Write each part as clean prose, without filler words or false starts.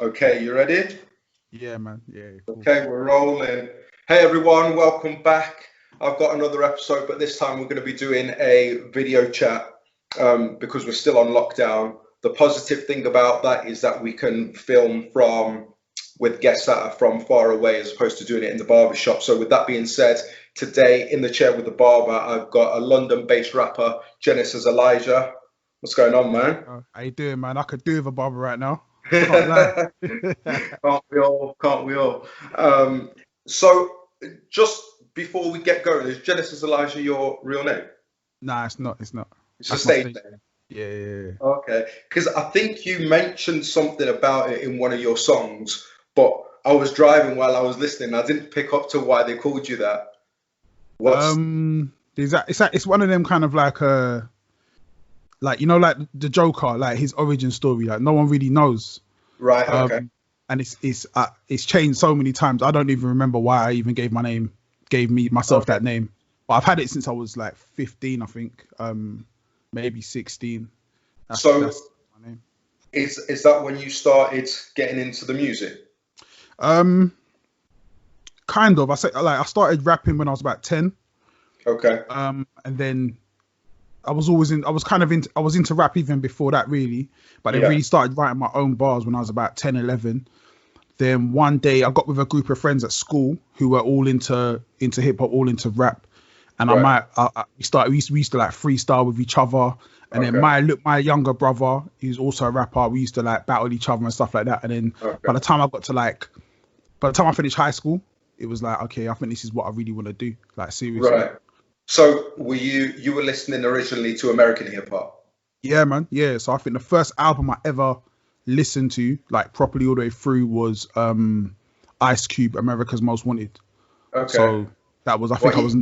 Okay, you ready? Yeah, man. Yeah, cool. Okay, we're rolling. Hey everyone, welcome back. I've got another episode, but this time we're going to be doing a video chat because we're still on lockdown. The positive thing about that is that we can film from with guests that are from far away as opposed to doing it in the barber shop. So with that being said, today in the chair with the barber, I've got a London-based rapper, Genesis Elijah. What's going on, man? How you doing, man? I could do with a barber right now. Can't lie. Can't we all? Can't we all? Um, so, just before we get going, is Genesis Elijah your real name? Nah, it's not. It's not. It's a That's my stage state. name. Yeah, yeah, yeah. Okay, because I think you mentioned something about it in one of your songs, but I was driving while I was listening. I didn't pick up to why they called you that. What's It's one of them kind of like like the Joker, like his origin story. Like no one really knows. right? Okay, And it's changed so many times. I don't even remember why I even gave me myself okay. that name. But I've had it since I was like 15, I think. Maybe 16. So, That's my name. is that when you started getting into the music? Um, Kind of. I started rapping when I was about 10. Okay, And then I was into rap even before that really, but I yeah, really started writing my own bars when I was about 10, 11. Then one day I got with a group of friends at school who were all into hip hop, all into rap. And right. we used to like freestyle with each other. And then Okay, my younger brother, who's also a rapper, we used to like battle each other and stuff like that. And then okay. by the time I finished high school, it was like, okay, I think this is what I really want to do, like seriously. Right. So were you were listening originally to American hip hop? Yeah, man. Yeah. So I think the first album I ever listened to, like properly all the way through, was Ice Cube, America's Most Wanted. Okay. So that was, I think What I ye- was,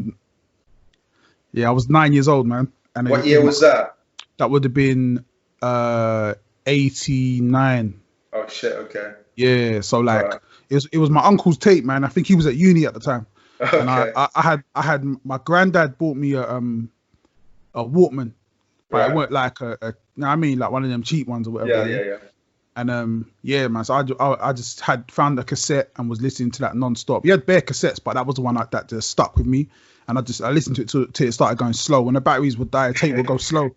yeah, I was 9 years old, man. And what it was year was that? that would have been 89. Oh shit. Okay. Yeah. So like Right. it was my uncle's tape, man. I think he was at uni at the time. And Okay. I had my granddad bought me a Walkman, but it Right. weren't like you know what I mean, like one of them cheap ones or whatever. Yeah. Yeah. Yeah. Yeah. And yeah, man. So I just had found a cassette and was listening to that non-stop. He had bare cassettes, but that was the one that just stuck with me. And I listened to it till it started going slow. When the batteries would die, the tape would go slow.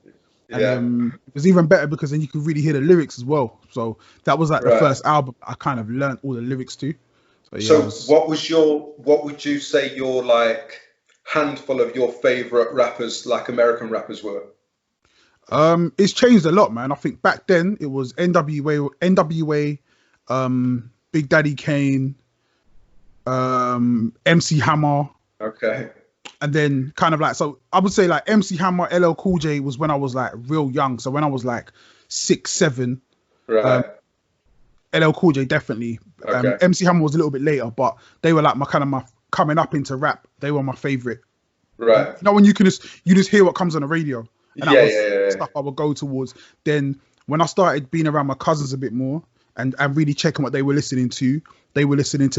And Yeah. it was even better because then you could really hear the lyrics as well. So that was like the Right. first album I kind of learned all the lyrics to. So yeah, I So was. what would you say your like handful of your favorite rappers, like American rappers, were? It's changed a lot, man. I think back then it was NWA, Big Daddy Kane, MC Hammer, Okay. and then kind of like, so I would say like MC Hammer, LL Cool J was when I was like real young. So when I was like 6, 7, Right. LL Cool J definitely. Okay. MC Hammer was a little bit later, but they were like my coming up into rap. They were my favorite. You Right. know when you just hear what comes on the radio, and that Yeah. was Yeah. Yeah. Yeah. stuff I would go towards. Then when I started being around my cousins a bit more and really checking what they were listening to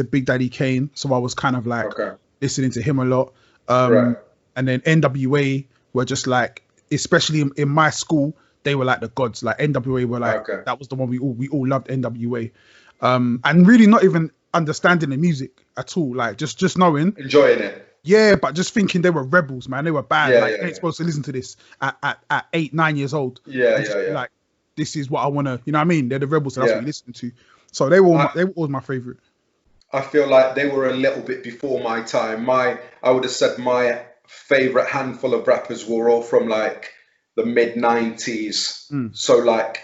Big Daddy Kane. So I was kind of like Okay. listening to him a lot. Right. And then NWA were just like, especially in my school, they were like the gods. Like NWA were like, Okay. that was the one we all loved NWA. And really not even understanding the music at all. Like just knowing, Enjoying it. yeah, but just thinking they were rebels, man. They were bad. Yeah. Like Yeah. you ain't Yeah. supposed to listen to this at 8, 9 years old. Yeah. And Yeah. just be Yeah. like, this is what I wanna, you know what I mean? They're the rebels, so that's what Yeah. you listen to. So they were I they were always my favorite. I feel like they were a little bit before my time. I would have said my favorite handful of rappers were all from like the mid 90s. Mm. So like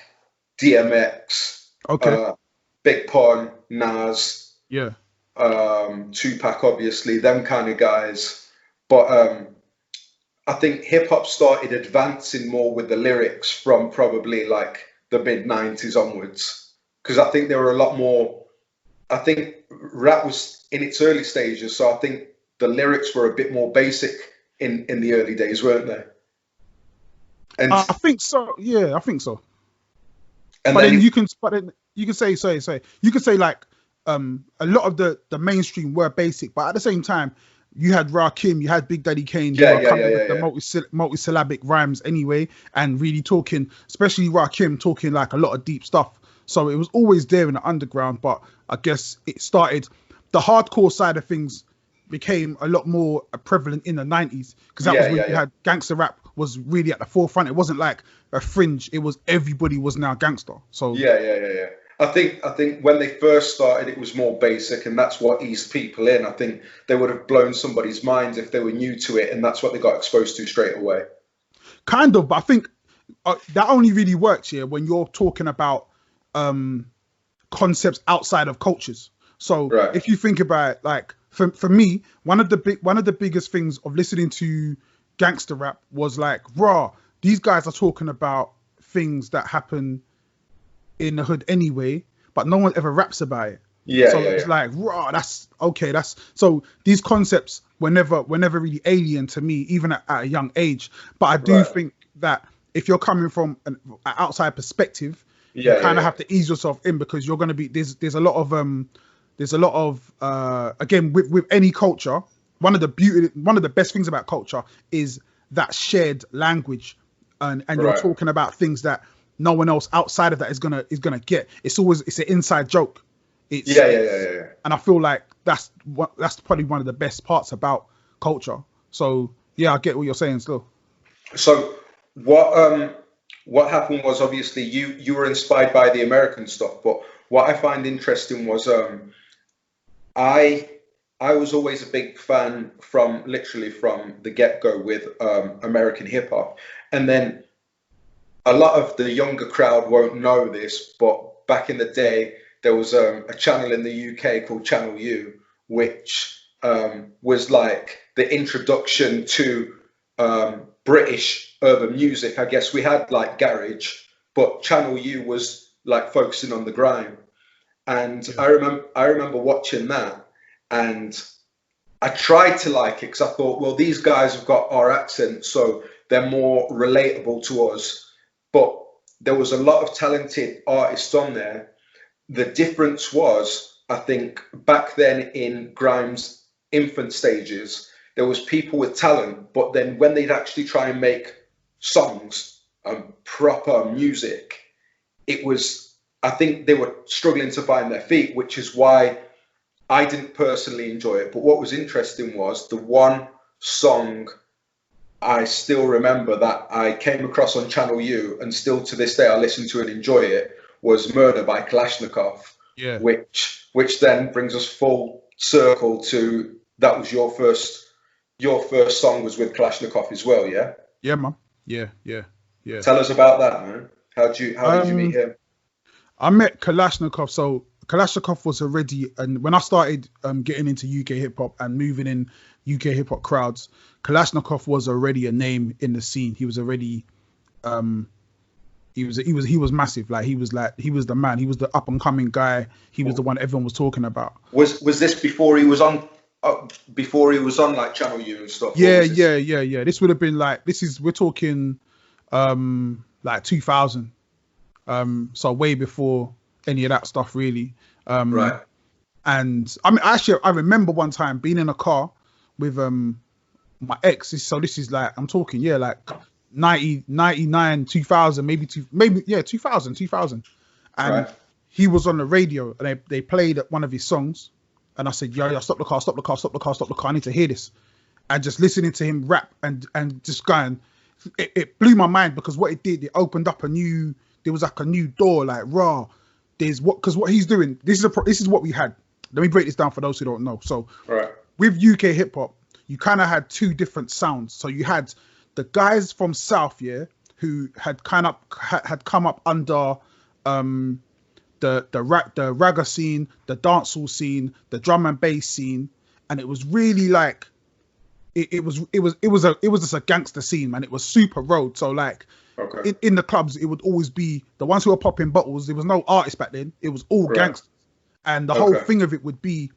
DMX, Okay. uh, Big Pun, Nas, Yeah. Tupac, obviously, them kind of guys. But I think hip hop started advancing more with the lyrics from probably like the mid 90s onwards. Because I think there were a lot more. I think rap was in its early stages, so I think the lyrics were a bit more basic in the early days, weren't they? And I think so. Yeah, I think so. and But then then you can say you could say like a lot of the mainstream were basic, but at the same time you had Rakim, you had Big Daddy Kane who yeah, were yeah, yeah, coming yeah, with the yeah, multisyllabic rhymes anyway, and really talking, especially Rakim talking like a lot of deep stuff. So it was always there in the underground, but I guess it started, the hardcore side of things became a lot more prevalent in the 90s, because that was when you had gangster rap was really at the forefront. It wasn't like a fringe, it was everybody was now gangster. So yeah. I think when they first started, it was more basic, and that's what eased people in. I think they would have blown somebody's minds if they were new to it, and that's what they got exposed to straight away. Kind of, but I think that only really works here when you're talking about concepts outside of cultures. So if you think about it, like for me, one of the biggest things of listening to gangster rap was like, raw, these guys are talking about things that happen in the hood anyway, but no one ever raps about it. It's like, raw, that's okay. That's so these concepts were never really alien to me, even at a young age. But I do think that if you're coming from an outside perspective, you kind of have to ease yourself in, because you're going to be there's a lot of again with any culture, one of the best things about culture is that shared language, and you're talking about things that no one else outside of that is gonna get. It's an inside joke. And I feel like that's probably one of the best parts about culture. So yeah, I get what you're saying still. So what happened was, obviously you were inspired by the American stuff, but what I find interesting was I was always a big fan from the get-go with American hip hop. And then a lot of the younger crowd won't know this, but back in the day, there was a channel in the UK called Channel U, which was like the introduction to British urban music. I guess we had like garage, but Channel U was like focusing on the grime. And I remember watching that, and I tried to like it because I thought, well, these guys have got our accent, so they're more relatable to us. But there was a lot of talented artists on there. The difference was, I think, back then in Grime's infant stages, there was people with talent, but then when they'd actually try and make songs and proper music, it was, I think they were struggling to find their feet, which is why I didn't personally enjoy it. But what was interesting was the one song I still remember that I came across on Channel U, and still to this day I listen to and enjoy it, was Murder by Kalashnikov. Which then brings us full circle to, that was your first song was with Kalashnikov as well, yeah? Yeah, man. Yeah. Tell us about that, man. How did you meet him? I met Kalashnikov. So Kalashnikov was already, and when I started getting into UK hip hop and moving in UK hip hop crowds, Kalashnikov was already a name in the scene. He was already, he was massive. Like he was the man. He was the up and coming guy. He was the one everyone was talking about. Was this before he was on? Before he was on like Channel U and stuff? Yeah. This would have been like, we're talking like 2000. So way before any of that stuff really. Right. And I mean, actually, I remember one time being in a car with my ex. So this is like, I'm talking, like 90, 99, 2000, maybe 2000. And he was on the radio, and they played one of his songs. And I said, yo, stop the car. I need to hear this. And just listening to him rap and just going, it blew my mind, because what it did, it opened up there was like a new door, like raw. Because what he's doing, this is what we had. Let me break this down for those who don't know. So with UK hip hop, you kind of had two different sounds. So you had the guys from South, who had come up under the ragga scene, the dancehall scene, the drum and bass scene, and it was really like it was just a gangster scene, man. It was super road. So like in the clubs, it would always be the ones who were popping bottles. There was no artists back then. It was all gangsters, and the whole thing of it would be,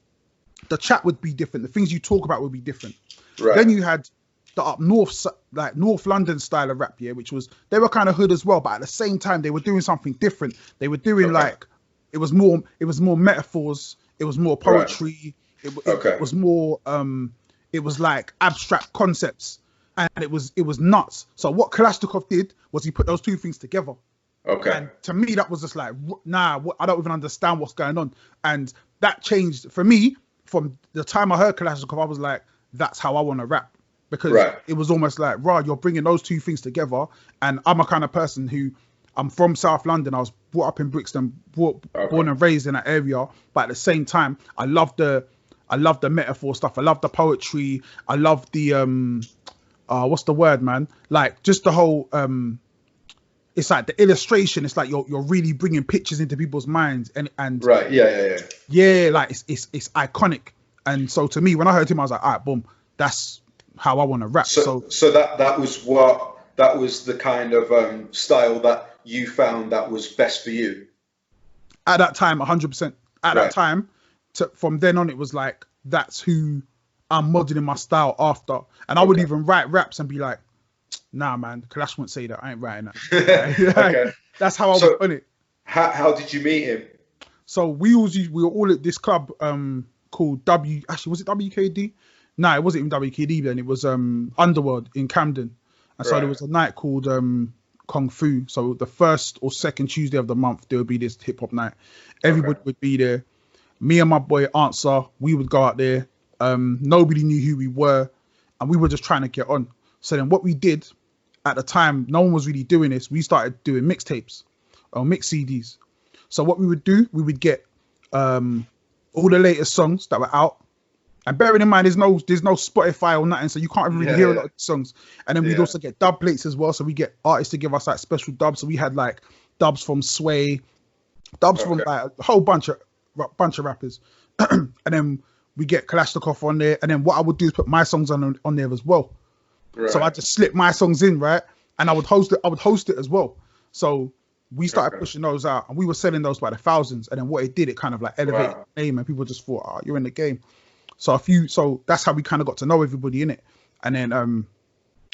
the chat would be different. The things you talk about would be different. Then you had the up north, like North London style of rap, which was, they were kind of hood as well, but at the same time they were doing something different. They were doing like, it was more metaphors, it was more poetry, it was more it was like abstract concepts, and it was nuts. So what Kalashnikov did was he put those two things together, Okay. And to me, that was just like, nah, I don't even understand what's going on. And that changed for me from the time I heard Kalashnikov. I was like, that's how I want to rap, because it was almost like, rah, you're bringing those two things together. And I'm a kind of person who, I'm from South London. I was brought up in Brixton, born and raised in that area. But at the same time, I love the metaphor stuff. I love the poetry. I love the what's the word, man? Like just the whole it's like the illustration. It's like you're really bringing pictures into people's minds, and right, yeah. Like it's iconic. And so to me, when I heard him, I was like, all right, boom, that's how I want to rap. So that was the kind of style that you found that was best for you at that time. 100%. At that time, from then on, it was like, that's who I'm modeling my style after. And I would even write raps and be like, nah, man, Kalash wouldn't say that. I ain't writing that. Okay. That's how I was on it. How did you meet him? So we were all at this club called actually, was it WKD? No, it wasn't even WKD then. It was Underworld in Camden. And so there was a night called Kung Fu. So the first or second Tuesday of the month, there would be this hip hop night. Everybody would be there. Me and my boy Answer, we would go out there. Nobody knew who we were, and we were just trying to get on. So then what we did at the time, no one was really doing this. We started doing mixtapes or mix CDs. So what we would do, we would get all the latest songs that were out. And bearing in mind, there's no Spotify or nothing, so you can't really hear a lot of songs. And then we'd also get dub plates as well. So we get artists to give us like special dubs. So we had like dubs from Sway, dubs from like a whole bunch of rappers. And then we get Kalashnikov on there. And then what I would do is put my songs on there as well. Right. So I just slip my songs in, right? And I would host it as well. So we started pushing those out, and we were selling those by the thousands. And then what it did, it kind of like elevated the name, and people just thought, oh, you're in the game. So that's how we kind of got to know everybody in it. And then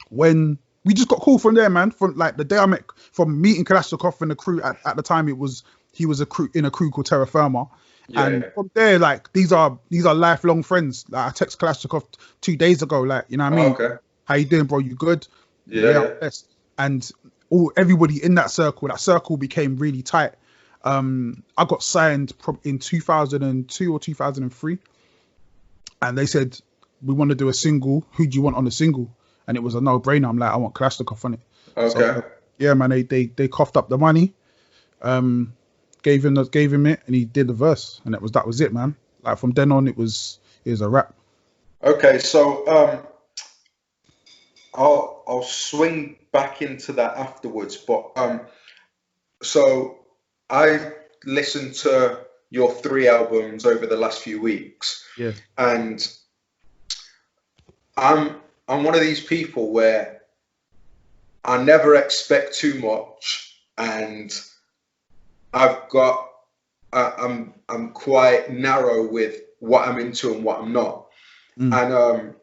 when we just got cool from there, man, from like the day I met, from meeting Kalashnikov and the crew at the time, he was in a crew called Terra Firma. And from there, like these are lifelong friends. Like I text Kalashnikov 2 days ago, like, you know what I mean? Okay. How you doing, bro? You good? Yeah. Best. And everybody in that circle became really tight. I got signed in 2002 or 2003. And they said, we want to do a single. Who do you want on the single? And it was a no-brainer. I'm like, I want Kalashnikov on it. Okay. So, yeah, man, they coughed up the money, gave him it, and he did the verse, and that was it, man. Like from then on, it was a rap. Okay, so I'll swing back into that afterwards, but so I listened to your 3 albums over the last few weeks. Yeah. And I'm one of these people where I never expect too much, and I'm quite narrow with what I'm into and what I'm not. And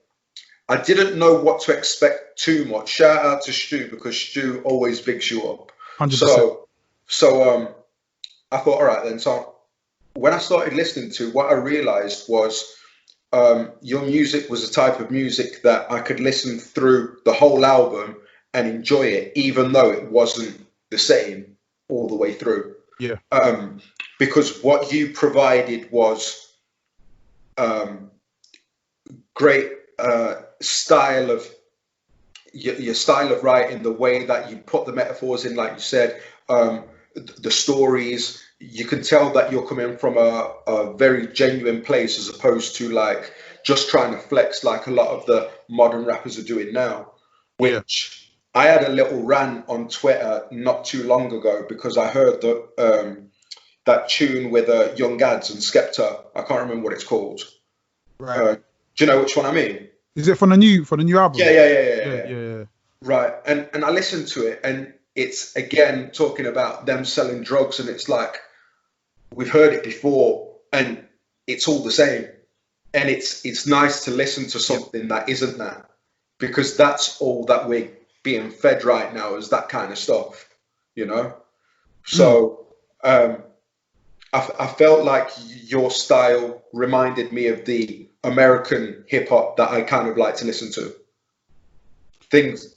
I didn't know what to expect too much. Shout out to Stu, because Stu always bigs you up. 100%. So I thought, all right then. So when I started listening to, what I realized was your music was the type of music that I could listen through the whole album and enjoy it, even though it wasn't the same all the way through. Yeah. Because what you provided was great style of your style of writing, the way that you put the metaphors in, like you said, the stories. You can tell that you're coming from a very genuine place, as opposed to like just trying to flex like a lot of the modern rappers are doing now. Which I had a little rant on Twitter not too long ago, because I heard that tune with Young Ads and Skepta. I can't remember what it's called. Right. Do you know which one I mean? Is it for the new album? Yeah. Right. And I listened to it, and it's again talking about them selling drugs, and it's like, we've heard it before, and it's all the same. And it's nice to listen to something that isn't that, because that's all that we're being fed right now, is that kind of stuff, you know? So I felt like your style reminded me of the American hip hop that I kind of like to listen to. Things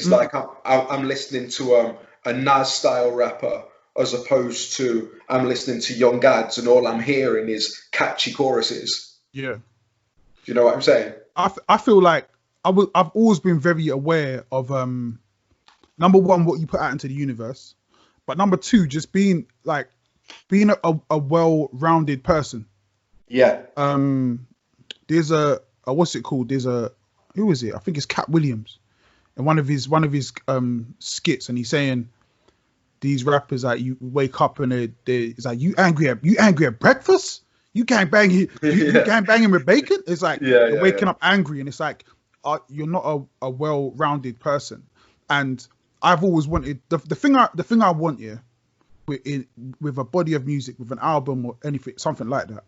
like I'm listening to a Nas style rapper as opposed to I'm listening to young ads and all I'm hearing is catchy choruses. Yeah. Do you know what I'm saying? I feel like I've always been very aware of number one, what you put out into the universe, but number two, just being a well-rounded person. Yeah. There's a what's it called? Who is it? I think it's Cat Williams, and one of his skits, and he's saying these rappers like you wake up and it's like you angry at breakfast? You gang banging you gang banging with bacon? It's like you're waking up angry, and it's like you're not a well-rounded person. And I've always wanted the thing I want with a body of music, with an album or anything, something like that.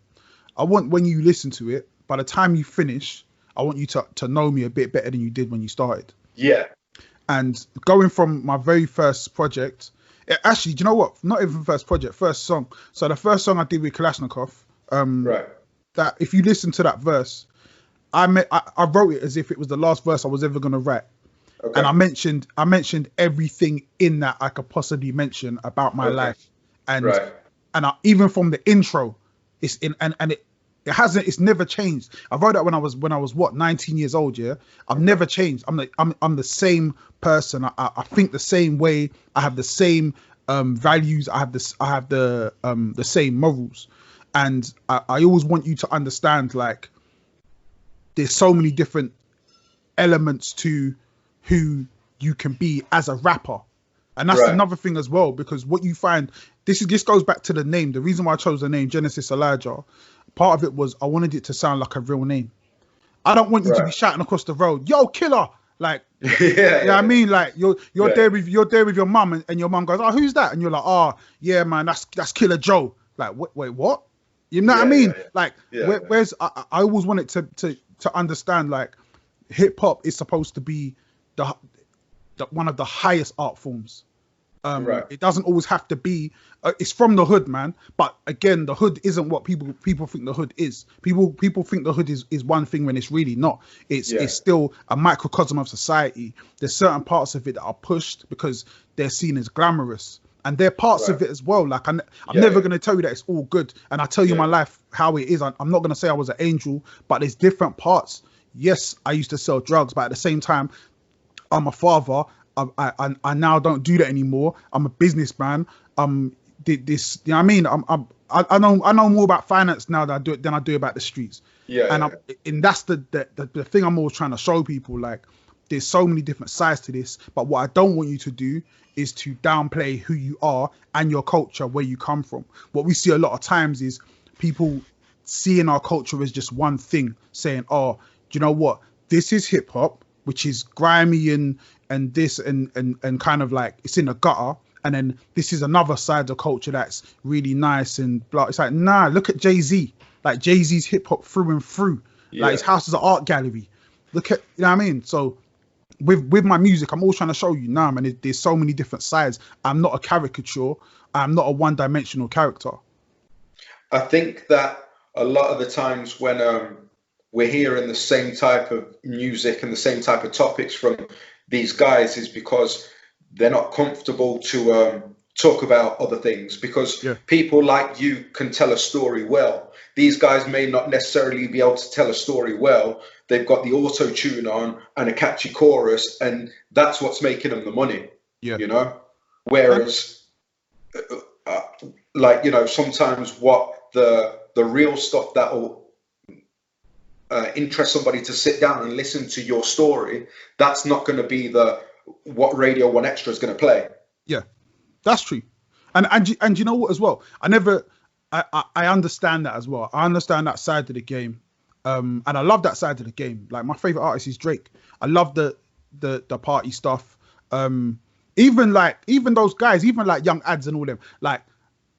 I want when you listen to it, by the time you finish, I want you to know me a bit better than you did when you started. Yeah. And going from my very first project, actually, do you know what? Not even first project, first song. So the first song I did with Kalashnikov, right. That if you listen to that verse, I wrote it as if it was the last verse I was ever gonna write. Okay. And I mentioned everything in that I could possibly mention about my life. And even from the intro, it's it's never changed. I wrote that when I was 19 years old. Yeah, I've never changed. I'm the same person. I think the same way. I have the same values. I have the same morals, and I always want you to understand, like, there's so many different elements to who you can be as a rapper. And that's another thing as well, because what you find, this goes back to the name. The reason why I chose the name Genesis Elijah, part of it was I wanted it to sound like a real name. I don't want you to be shouting across the road, "Yo, killer!" Like, I mean, like you're there with your mum, and your mum goes, "Oh, who's that?" And you're like, "Oh, yeah, man, that's Killer Joe." Like, wait, what? You know what I mean? Like, where's I always wanted to understand, like, hip hop is supposed to be the one of the highest art forms. It doesn't always have to be. It's from the hood, man. But again, the hood isn't what people think the hood is. People think the hood is one thing when it's really not. It's still a microcosm of society. There's certain parts of it that are pushed because they're seen as glamorous, and there are parts of it as well. Like I'm never going to tell you that it's all good, and I tell you my life how it is. I'm not going to say I was an angel, but there's different parts. Yes, I used to sell drugs, but at the same time, I'm a father. I now don't do that anymore. I'm a businessman. This, you know what I mean? I know more about finance now than I do about the streets. And that's the thing I'm always trying to show people. Like, there's so many different sides to this, but what I don't want you to do is to downplay who you are and your culture, where you come from. What we see a lot of times is people seeing our culture as just one thing, saying, "Oh, do you know what? This is hip hop, which is grimy and this and kind of like it's in the gutter, and then this is another side of culture that's really nice and blah." It's like, nah, look at Jay-Z. Like, Jay-Z's hip hop through and through. Like, his house is an art gallery. Look at, you know what I mean? So with my music, I'm always trying to show you, nah, man, there's so many different sides. I'm not a caricature. I'm not a one-dimensional character. I think that a lot of the times when we're hearing the same type of music and the same type of topics from these guys is because they're not comfortable to talk about other things, because people like you can tell a story well. These guys may not necessarily be able to tell a story well. They've got the auto tune on and a catchy chorus, and that's what's making them the money. You know, whereas like, you know, sometimes what the real stuff that will interest somebody to sit down and listen to your story, that's not going to be what Radio 1 Extra is going to play. Yeah, that's true. And you know what as well? I understand that as well. I understand that side of the game. And I love that side of the game. Like, my favorite artist is Drake. I love the party stuff. Even those guys, even like Young Ads and all them, like,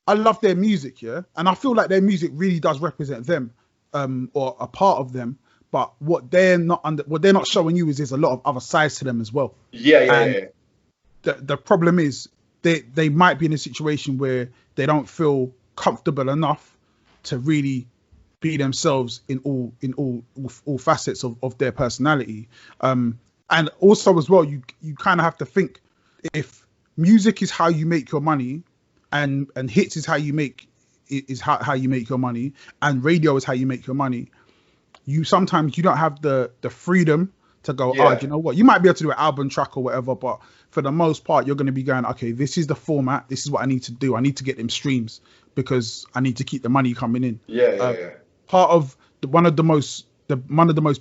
I love their music, yeah? And I feel like their music really does represent them. Or a part of them, but what they're not showing you is there's a lot of other sides to them as well. The problem is they might be in a situation where they don't feel comfortable enough to really be themselves in all facets of their personality. And also as well, you kind of have to think, if music is how you make your money, and hits is how you make how you make your money, and radio is how you make your money. You sometimes you don't have the freedom to go, Yeah. do you know what? You might be able to do an album track or whatever, but for the most part, you're going to be going, okay, this is the format. This is what I need to do. I need to get them streams because I need to keep the money coming in. Yeah. Part of one of the most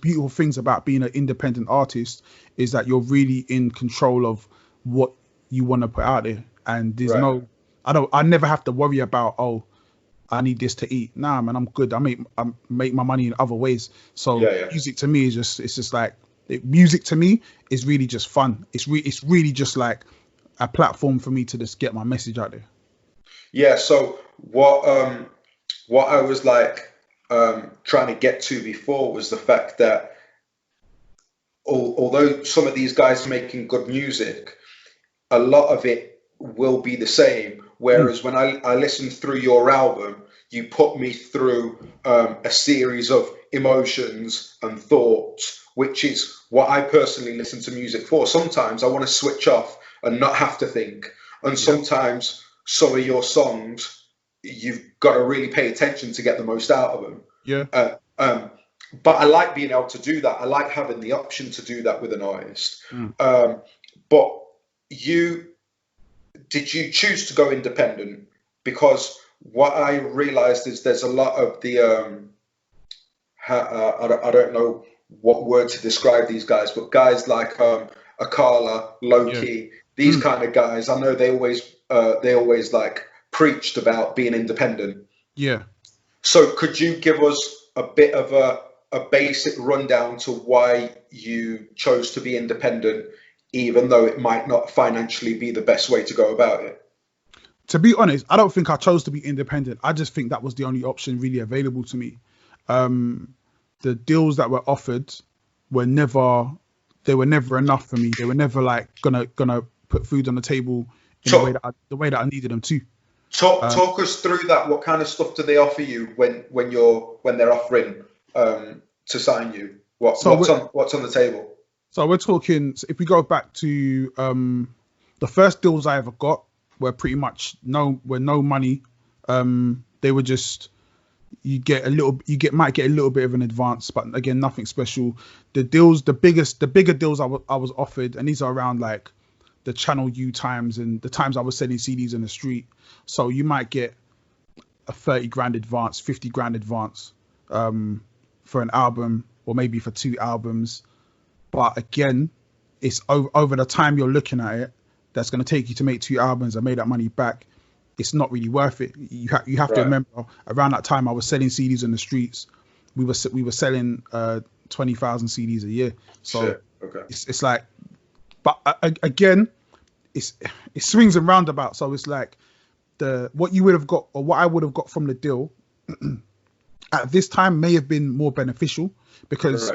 beautiful things about being an independent artist is that you're really in control of what you want to put out there, and there's I never have to worry about, oh, I need this to eat. Nah, man, I'm good. I make my money in other ways. So music to me is just like music to me is really just fun. It's really just like a platform for me to just get my message out there. Yeah. So what I was like trying to get to before was the fact that although some of these guys are making good music, a lot of it will be the same. Whereas when I listened through your album, you put me through a series of emotions and thoughts, which is what I personally listen to music for. Sometimes I want to switch off and not have to think. And sometimes some of your songs, you've got to really pay attention to get the most out of them. Yeah. But I like being able to do that. I like having the option to do that with an artist. But did you choose to go independent? Because what I realized is there's a lot of the I don't know what word to describe these guys, but guys like Akala, Loki, these kind of guys. I know they always like preached about being independent. Yeah. So could you give us a bit of a basic rundown to why you chose to be independent, even though it might not financially be the best way to go about it? To be honest, I don't think I chose to be independent. I just think that was the only option really available to me. The deals that were offered were never enough for me. They were never like gonna put food on the table in the way that I needed them to. Talk us through that. What kind of stuff do they offer you when they're offering to sign you? What's on the table? So we're talking. If we go back to the first deals I ever got were pretty much no money. They were just might get a little bit of an advance, but again, nothing special. The bigger deals I was offered, and these are around like the Channel U times and the times I was selling CDs in the street. So you might get a 30 grand advance, 50 grand advance for an album, or maybe for 2 albums. But again, it's over the time you're looking at it, that's going to take you to make 2 albums and make that money back. It's not really worth it. You have to remember, around that time I was selling CDs in the streets. We were selling 20,000 CDs a year. So it's like, but again, it swings and roundabouts. So it's like what you would have got, or what I would have got from the deal at this time may have been more beneficial, because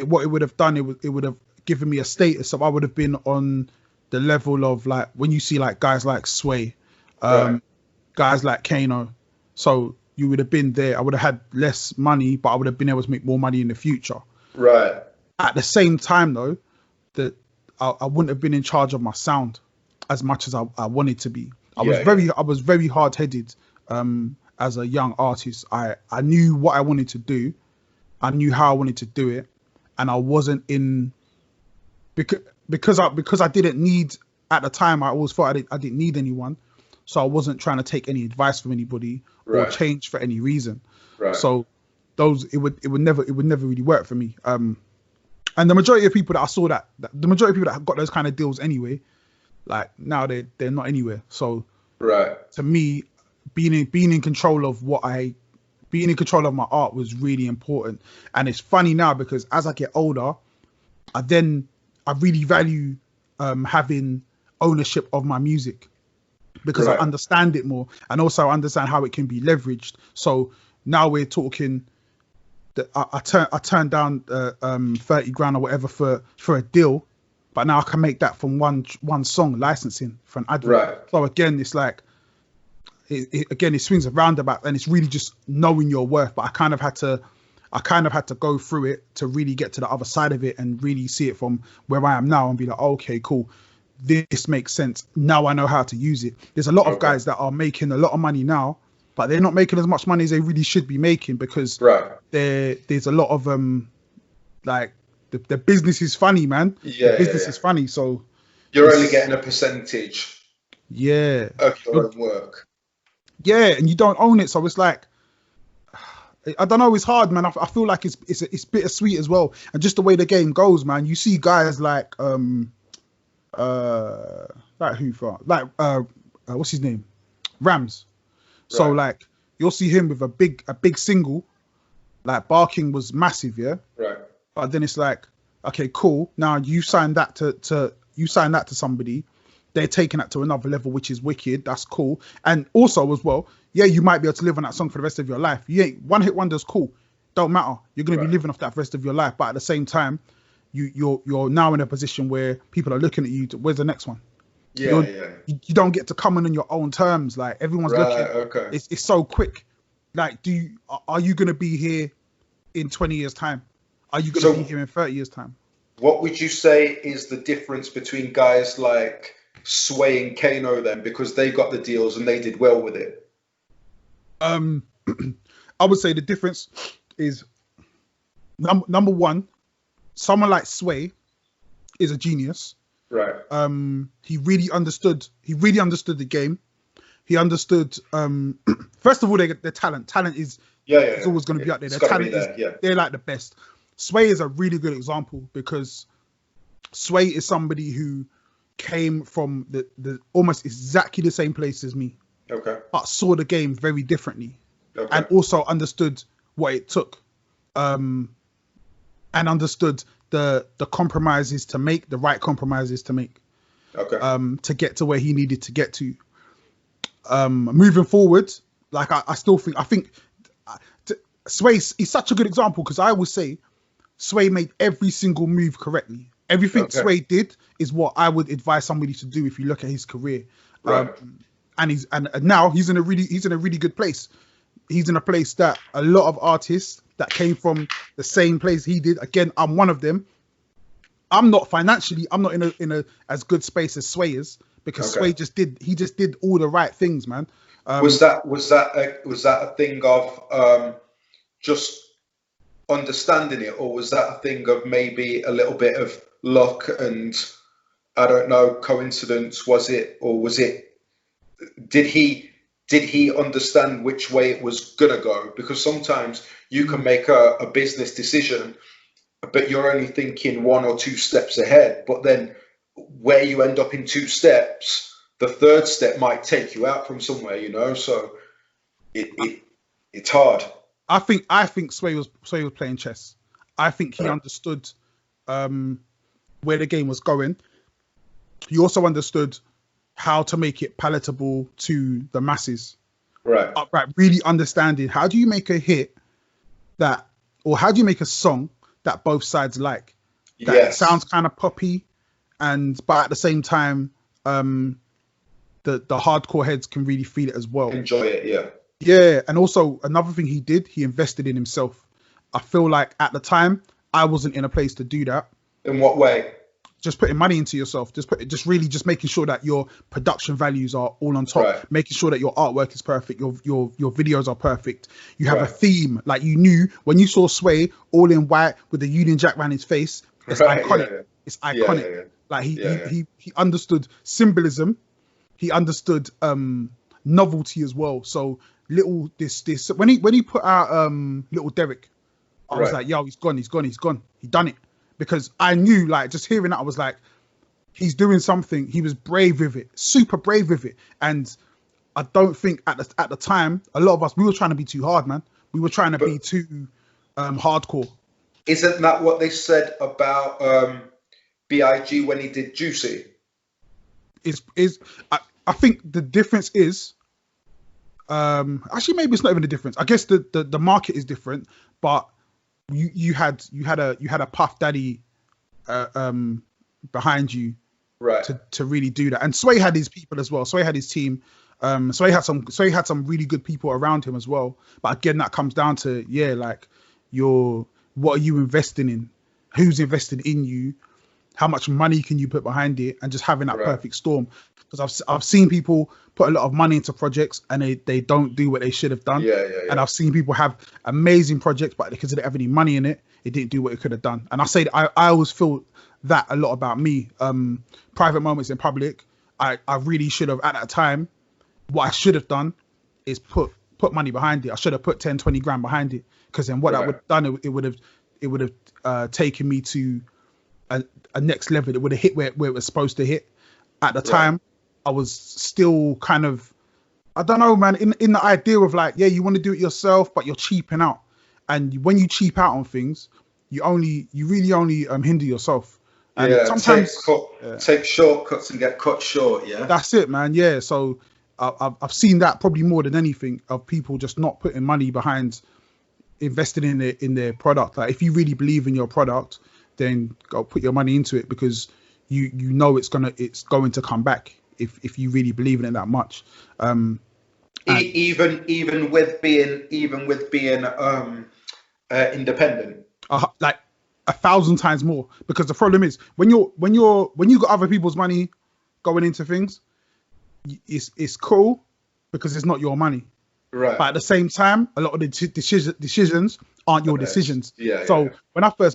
what it would have done, it would have given me a status. So I would have been on the level of like when you see like guys like Sway, guys like Kano. So you would have been there. I would have had less money, but I would have been able to make more money in the future. Right. At the same time, though, that I wouldn't have been in charge of my sound as much as I wanted to be. I was very hard headed as a young artist. I knew what I wanted to do. I knew how I wanted to do it, and I wasn't in because I didn't need, at the time I always thought I didn't need anyone, so I wasn't trying to take any advice from anybody or change for any reason. So it would never really work for me. And the majority of people that I saw the majority of people that got those kind of deals anyway, like now they're not anywhere. So to me, being in control of being in control of my art was really important. And it's funny now, because as I get older, I really value having ownership of my music, because I understand it more, and also I understand how it can be leveraged. So now we're talking that I turned down 30 grand or whatever for a deal, but now I can make that from one song licensing for an advert. So again, it's like it swings around about, and it's really just knowing your worth. But I kind of had to go through it to really get to the other side of it and really see it from where I am now and be like, okay, cool. this makes sense. Now I know how to use it. There's a lot of guys that are making a lot of money now, but they're not making as much money as they really should be making, because there's a lot of like the business is funny, man. The business is funny, so you're only getting a percentage of your own work. Yeah, and you don't own it, so it's like, I don't know, it's hard, man. I feel like it's bittersweet as well, and just the way the game goes, man. You see guys like what's his name, Rams. So like you'll see him with a big single, like Barking was massive, yeah. Right. But then it's like, okay, cool. Now you sign that to somebody, they're taking that to another level, which is wicked. That's cool. And also as well, yeah, you might be able to live on that song for the rest of your life. You ain't one hit wonders, cool. Don't matter. You're gonna be living off that for the rest of your life. But at the same time, you're now in a position where people are looking at you. Where's the next one? You don't get to come in on your own terms. Like everyone's looking. Okay. It's so quick. Like, are you gonna be here in 20 years time? Are you gonna be here in 30 years time? What would you say is the difference between guys like Sway and Kano then, because they got the deals and they did well with it? I would say the difference is number one, someone like Sway is a genius. Right. He really understood the game. He understood first of all, their talent. Talent is always going to be out there. Their talent they're like the best. Sway is a really good example, because Sway is somebody who came from the almost exactly the same place as me. Okay. But saw the game very differently. Okay. And also understood what it took. And understood the compromises to make, the right compromises to make. Okay. To get to where he needed to get to. Moving forward, like I think Sway is such a good example, because I always say Sway made every single move correctly. Everything Sway did is what I would advise somebody to do if you look at his career. Right. And now he's in a really good place. He's in a place that a lot of artists that came from the same place he did. Again, I'm one of them. I'm not in a as good space as Sway is, because Sway just did all the right things, man. Was that a thing of just understanding it, or was that a thing of maybe a little bit of luck and, I don't know, coincidence? Did he understand which way it was gonna go? Because sometimes you can make a business decision, but you're only thinking 1 or 2 steps ahead, but then where you end up in 2 steps, the third step might take you out from somewhere, you know. So it's hard. I think Sway was playing chess. I think he understood where the game was going. He also understood how to make it palatable to the masses. Right. Really understanding, how do you make a hit or how do you make a song that both sides like? That sounds kind of poppy, but at the same time, the hardcore heads can really feel it as well. Enjoy it, yeah. Yeah, and also another thing he did, he invested in himself. I feel like at the time, I wasn't in a place to do that. In what way? Just putting money into yourself, just making sure that your production values are all on top, making sure that your artwork is perfect, your videos are perfect. You have a theme, like you knew when you saw Sway all in white with the Union Jack around his face. It's iconic. Yeah. It's iconic. Yeah. Like he understood symbolism. He understood novelty as well. So this when he put out Little Derek, I was like, yo, he's gone. He done it. Because I knew, like, just hearing that, I was like, he's doing something. He was brave with it, super brave with it. And I don't think at the time, a lot of us, we were trying to be too hard, man. We were trying to be too hardcore. Isn't that what they said about B.I.G. when he did Juicy? I think the difference is, actually, maybe it's not even the difference. I guess the market is different, but you had a Puff Daddy behind you, right, to really do that. And Sway had his people as well. Sway had his team. Sway had some really good people around him as well. But again, that comes down to like what are you investing in? Who's invested in you? how much money can you put behind it, and just having that Right. perfect storm. Because I've seen people put a lot of money into projects and they don't do what they should have done. Yeah. And I've seen people have amazing projects, but because they didn't have any money in it, it didn't do what it could have done. And I say that I always feel that a lot about me. Private moments in public, I really should have, at that time, what I should have done is put money behind it. I should have put 10, 20 grand behind it, because then what I would have done, it would have taken me to a next level. It would have hit where it was supposed to hit. At the time, I was still kind of, I don't know, man, in the idea of like, yeah, you want to do it yourself, but you're cheaping out. And when you cheap out on things, you really only hinder yourself. And sometimes take shortcuts and get cut short. Yeah, that's it, man. Yeah. So I've seen that probably more than anything, of people just not putting money behind investing in their product. Like, if you really believe in your product, then go put your money into it, because you know it's going to come back if you really believe in it that much. Even with being independent, like 1,000 times more, because the problem is when you got other people's money going into things, it's cool because it's not your money, right? But at the same time, a lot of the decisions aren't your decisions. When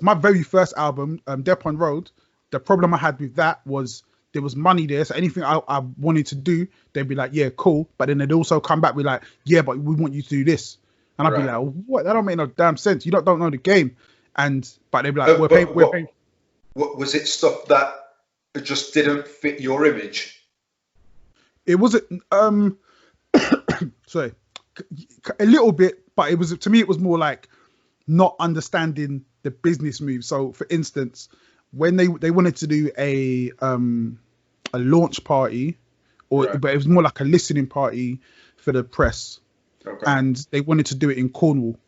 my very first album, Dep on Road, the problem I had with that was there was money there, so anything I wanted to do, they'd be like, yeah, cool, but then they'd also come back with like, yeah, but we want you to do this, and I'd be like, what? That don't make no damn sense. You don't know the game. But they'd be like, we're paying. What was it? Stuff that just didn't fit your image? It wasn't. Sorry, a little bit, but it was, to me, it was more like not understanding the business move. So, for instance, when they wanted to do a launch party, but it was more like a listening party for the press, and they wanted to do it in Cornwall,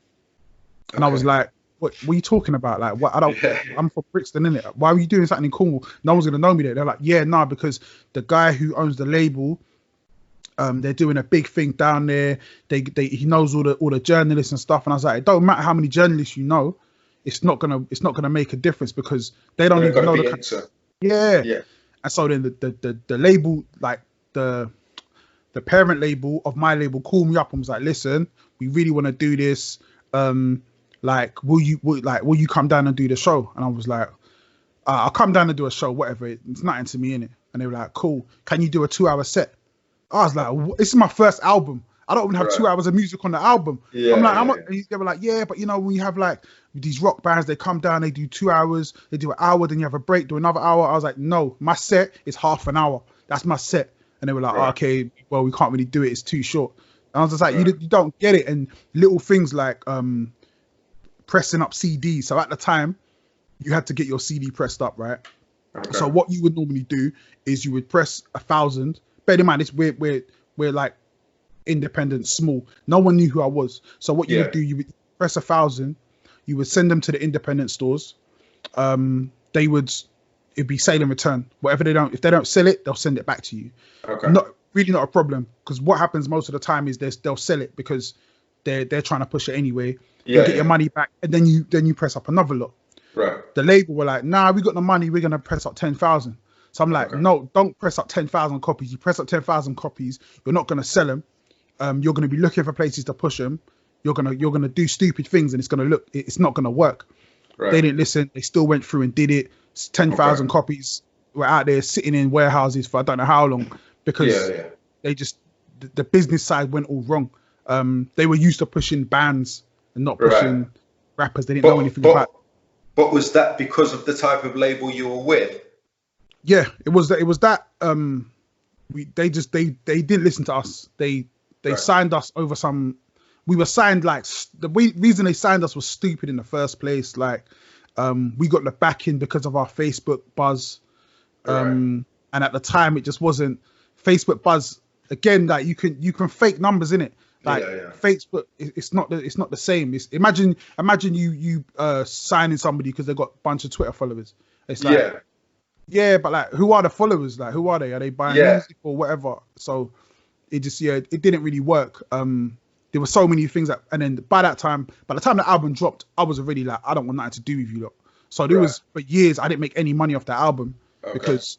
and I was like, what are you talking about? Like, what? I'm from Brixton, innit? Why are you doing something in Cornwall? No one's gonna know me there. They're like, yeah, nah, because the guy who owns the label, they're doing a big thing down there. He knows all the journalists and stuff. And I was like, it don't matter how many journalists you know, it's not gonna make a difference, because they don't even know the yeah. And so then the label, like the parent label of my label, called me up and was like, listen, we really want to do this. Like, will you come down and do the show? And I was like, I'll come down and do a show, whatever. It's nothing to me, innit? And they were like, cool. Can you do a 2-hour set? I was like, this is my first album. I don't even have 2 hours of music on the album. They were like, yeah, but you know, when you have like these rock bands, they come down, they do 2 hours, they do an hour, then you have a break, do another hour. I was like, no, my set is half an hour. That's my set. And they were like, okay, well, we can't really do it. It's too short. And I was just like, you don't get it. And little things like pressing up CDs. So at the time, you had to get your CD pressed up, right? So what you would normally do is you would press 1,000. Bear in mind, we're like independent, small. No one knew who I was. So what you would do, you would press 1,000. You would send them to the independent stores. It'd be sale and return. Whatever if they don't sell it, they'll send it back to you. Not a problem, because what happens most of the time is they'll sell it because they're trying to push it anyway. You get your money back, and then you press up another lot. Right. The label were like, nah, we got the money, we're gonna press up 10,000. So I'm like, no, don't press up 10,000 copies. You press up 10,000 copies, you're not gonna sell them. You're gonna be looking for places to push them. You're gonna do stupid things, and it's not gonna work. Right. They didn't listen. They still went through and did it. 10,000 copies were out there sitting in warehouses for I don't know how long, because they just the business side went all wrong. They were used to pushing bands and not pushing rappers. They didn't know anything about. But was that because of the type of label you were with? Yeah, it was that. They didn't listen to us. They signed us over some. We were signed like the reason they signed us was stupid in the first place. Like, we got the backing because of our Facebook buzz, and at the time it just wasn't Facebook buzz. Again, like you can fake numbers in it. Like Facebook, it's not the same. Imagine you signing somebody because they got a bunch of Twitter followers. It's like but like, who are the followers? Like, who are they? Are they buying music or whatever? So it just it didn't really work. There were so many things and then by the time the album dropped, I was already like, I don't want nothing to do with you lot. So there was, for years, I didn't make any money off that album because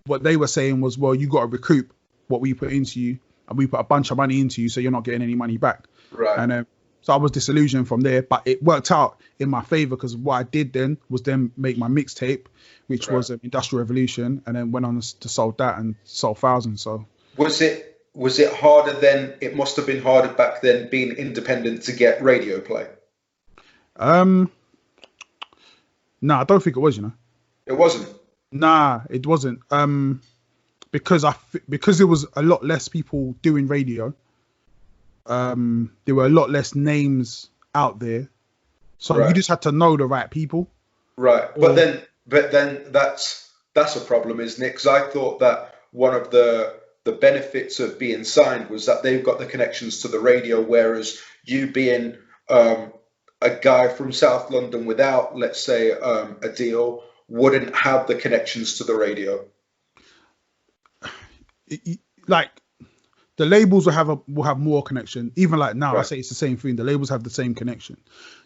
what they were saying was, well, you got to recoup what we put into you, and we put a bunch of money into you, so you're not getting any money back. Right. And so I was disillusioned from there, but it worked out in my favor because what I did then was then make my mixtape, which was Industrial Revolution, and then went on to sold that and sold thousands. So was it harder then? It must have been harder back then, being independent, to get radio play. No, I don't think it was. It wasn't. Nah, it wasn't. Because there was a lot less people doing radio. There were a lot less names out there, so you just had to know the right people. Right, but then that's a problem, isn't it? Because I thought that one of the benefits of being signed was that they've got the connections to the radio, whereas you being a guy from South London without, let's say, a deal, wouldn't have the connections to the radio. Like the labels will have more connection. Even like now, I say it's the same thing. The labels have the same connection.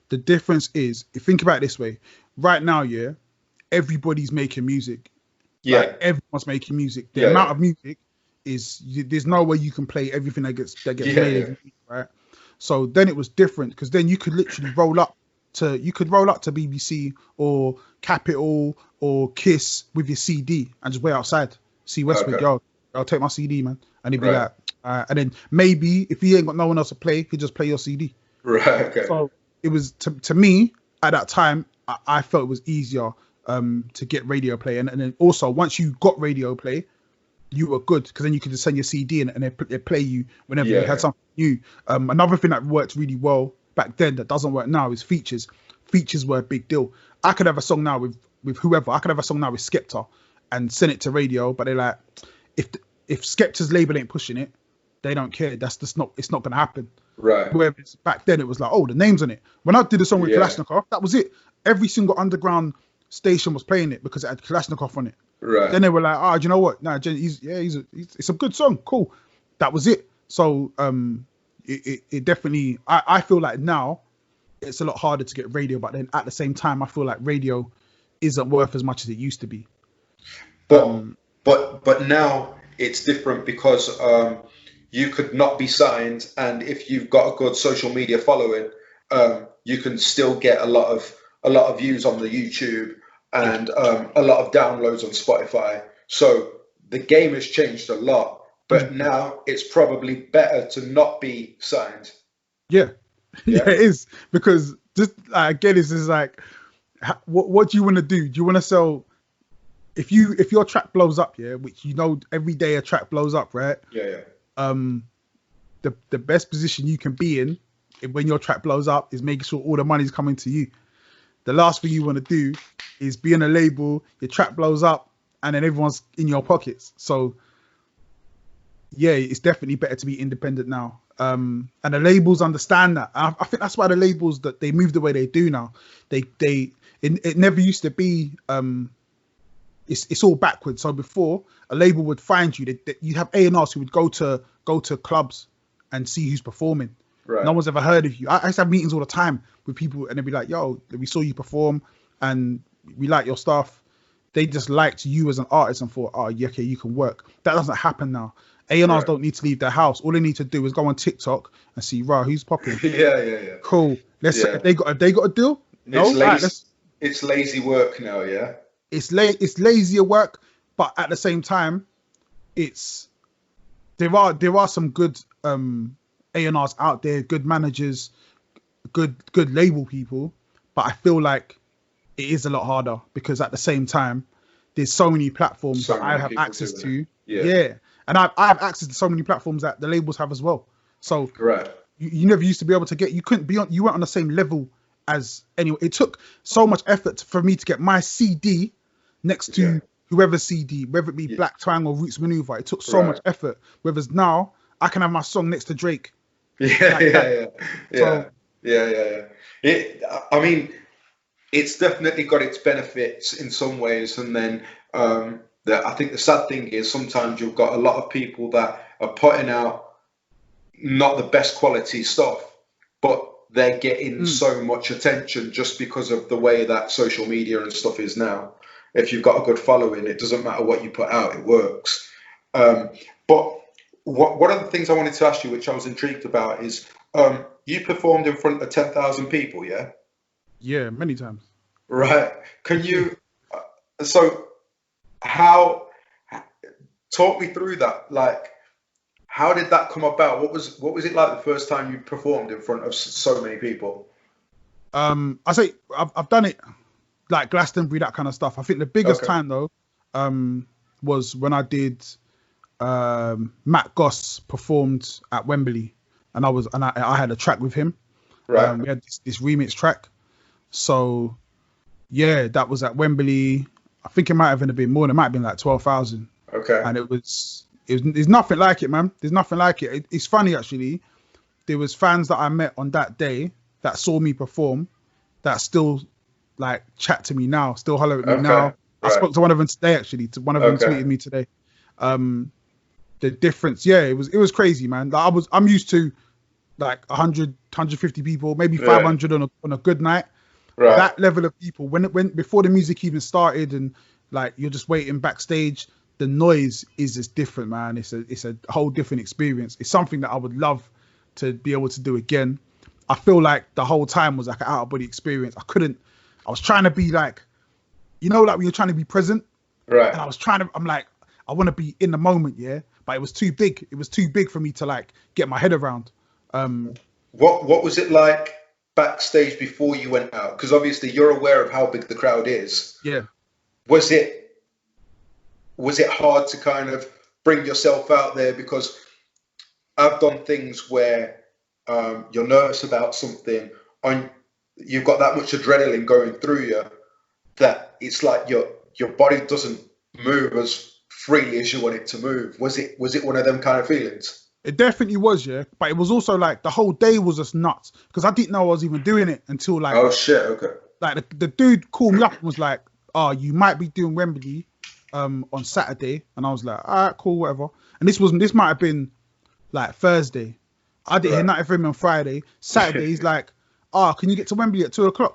The difference is, if you think about it this way, right now, everybody's making music. Yeah, like, everyone's making music. The amount of music is, there's no way you can play everything that gets made every week, right? So then it was different, because then you could literally roll up to BBC or Capital or Kiss with your CD and just wait outside. See Westwood, yo, I'll take my CD, man. And he'd be like, and then maybe if he ain't got no one else to play, he'd just play your CD. Right. Okay. So it was, to me at that time, I felt it was easier to get radio play, and then also once you got radio play, you were good, because then you could just send your CD in and they play you whenever you had something new. Another thing that worked really well back then that doesn't work now is features. Features were a big deal. I could have a song now with whoever. I could have a song now with Skepta and send it to radio, but they're like, if Skepta's label ain't pushing it, they don't care. That's just not. It's not gonna happen. Right. Whereas back then it was like, oh, the name's on it. When I did a song with Kalashnikov, that was it. Every single underground station was playing it because it had Kalashnikov on it. Right. Then they were like, do you know what? Nah, it's a good song. Cool. That was it. So it definitely, I feel like now it's a lot harder to get radio, but then at the same time, I feel like radio isn't worth as much as it used to be. But now it's different, because you could not be signed, and if you've got a good social media following, you can still get a lot of views on the YouTube and a lot of downloads on Spotify. So the game has changed a lot, but now it's probably better to not be signed. Yeah, it is, because just again, this is like, what do you want to do? Do you want to sell? If your track blows up, which every day a track blows up, right? Yeah. The best position you can be in when your track blows up is making sure all the money's coming to you. The last thing you want to do is be in a label, your track blows up, and then everyone's in your pockets. So yeah, it's definitely better to be independent now. And the labels understand that. I think that's why the labels, that they move the way they do now. It never used to be. It's all backwards. So before, a label would find you. You have A&Rs who would go to clubs and see who's performing. Right. No one's ever heard of you. I used to have meetings all the time with people, and they'd be like, "Yo, we saw you perform, and we like your stuff." They just liked you as an artist and thought, "Oh, yeah, okay, you can work." That doesn't happen now. A&Rs don't need to leave their house. All they need to do is go on TikTok and see, "Right, who's popping?" Yeah. Cool. Let's. Have they got a deal? No. It's lazy work now. Yeah. It's lazier work, but at the same time, there are some good A&Rs out there, good managers, good label people, but I feel like it is a lot harder, because at the same time, there's so many platforms that I have access to. Yeah. And I have access to so many platforms that the labels have as well. So you never used to be able to get, you weren't on the same level as anyone. It took so much effort for me to get my CD next to whoever's CD, whether it be Black Twang or Roots Maneuver. It took so much effort. Whereas now I can have my song next to Drake. Yeah. I mean, it's definitely got its benefits in some ways, and then I think the sad thing is sometimes you've got a lot of people that are putting out not the best quality stuff, but they're getting so much attention just because of the way that social media and stuff is now. If you've got a good following, it doesn't matter what you put out, it works. But one of the things I wanted to ask you, which I was intrigued about, is you performed in front of 10,000 people, yeah? Yeah, many times. Right. Can you, so how, talk me through that. Like, how did that come about? What was it like the first time you performed in front of so many people? I say I've done it like Glastonbury, that kind of stuff. I think the biggest time though was when I did Matt Goss performed at Wembley, and I had a track with him. Right. We had this remix track. So yeah, that was at Wembley. I think it might have even been more. It might have been like 12,000. Okay. And there's nothing like it, man. There's nothing like it. It's funny actually. There was fans that I met on that day that saw me perform that still like chat to me now, still holler at me now. Right. I spoke to one of them today actually. One of them tweeted me today. The difference, yeah, it was crazy, man. Like I'm used to like 100, 150 people, maybe 500 on a good night. Right. That level of people, when before the music even started, and like you're just waiting backstage, the noise is just different, man. It's a whole different experience. It's something that I would love to be able to do again. I feel like the whole time was like an out of body experience. I was trying to be like, like when you're trying to be present, right? And I'm like, I want to be in the moment, yeah. But it was too big. It was too big for me to like get my head around. What was it like backstage before you went out? Because obviously you're aware of how big the crowd is. Yeah. Was it hard to kind of bring yourself out there? Because I've done things where you're nervous about something, and you've got that much adrenaline going through you that it's like your body doesn't move as freely as you want it to move. Was it one of them kind of feelings? It definitely was, yeah. But it was also like the whole day was just nuts because I didn't know I was even doing it until like, oh shit, okay. Like the dude called me up and was like, "Oh, you might be doing Wembley on Saturday," and I was like, "All right, cool, whatever." And this might have been like Thursday. I didn't hear nothing from him on Friday. Saturday, he's like, "Oh, can you get to Wembley at 2:00?"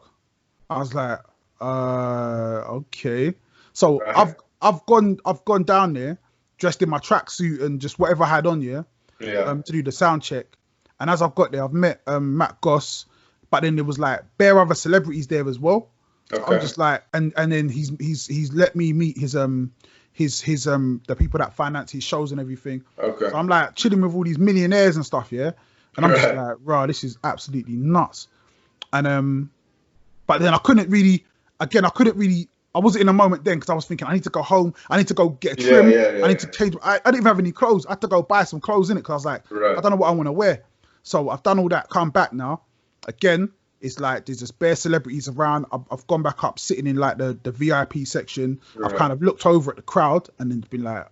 I was like, okay. So right. I've gone down there dressed in my tracksuit and just whatever I had on, to do the sound check. And as I've got there, I've met Matt Goss, but then there was like bare other celebrities there as well. Okay. I'm just like, and then he's let me meet his the people that finance his shows and everything. Okay. So I'm like chilling with all these millionaires and stuff, yeah. And I'm just like, rah, this is absolutely nuts. And but then I wasn't in a moment then because I was thinking I need to go home, I need to go get a trim, I need to change. I didn't even have any clothes. I had to go buy some clothes in it because I was like, I don't know what I want to wear. So I've done all that, come back now. Again, it's like there's just bare celebrities around. I've gone back up, sitting in like the VIP section. Right. I've kind of looked over at the crowd and then been like,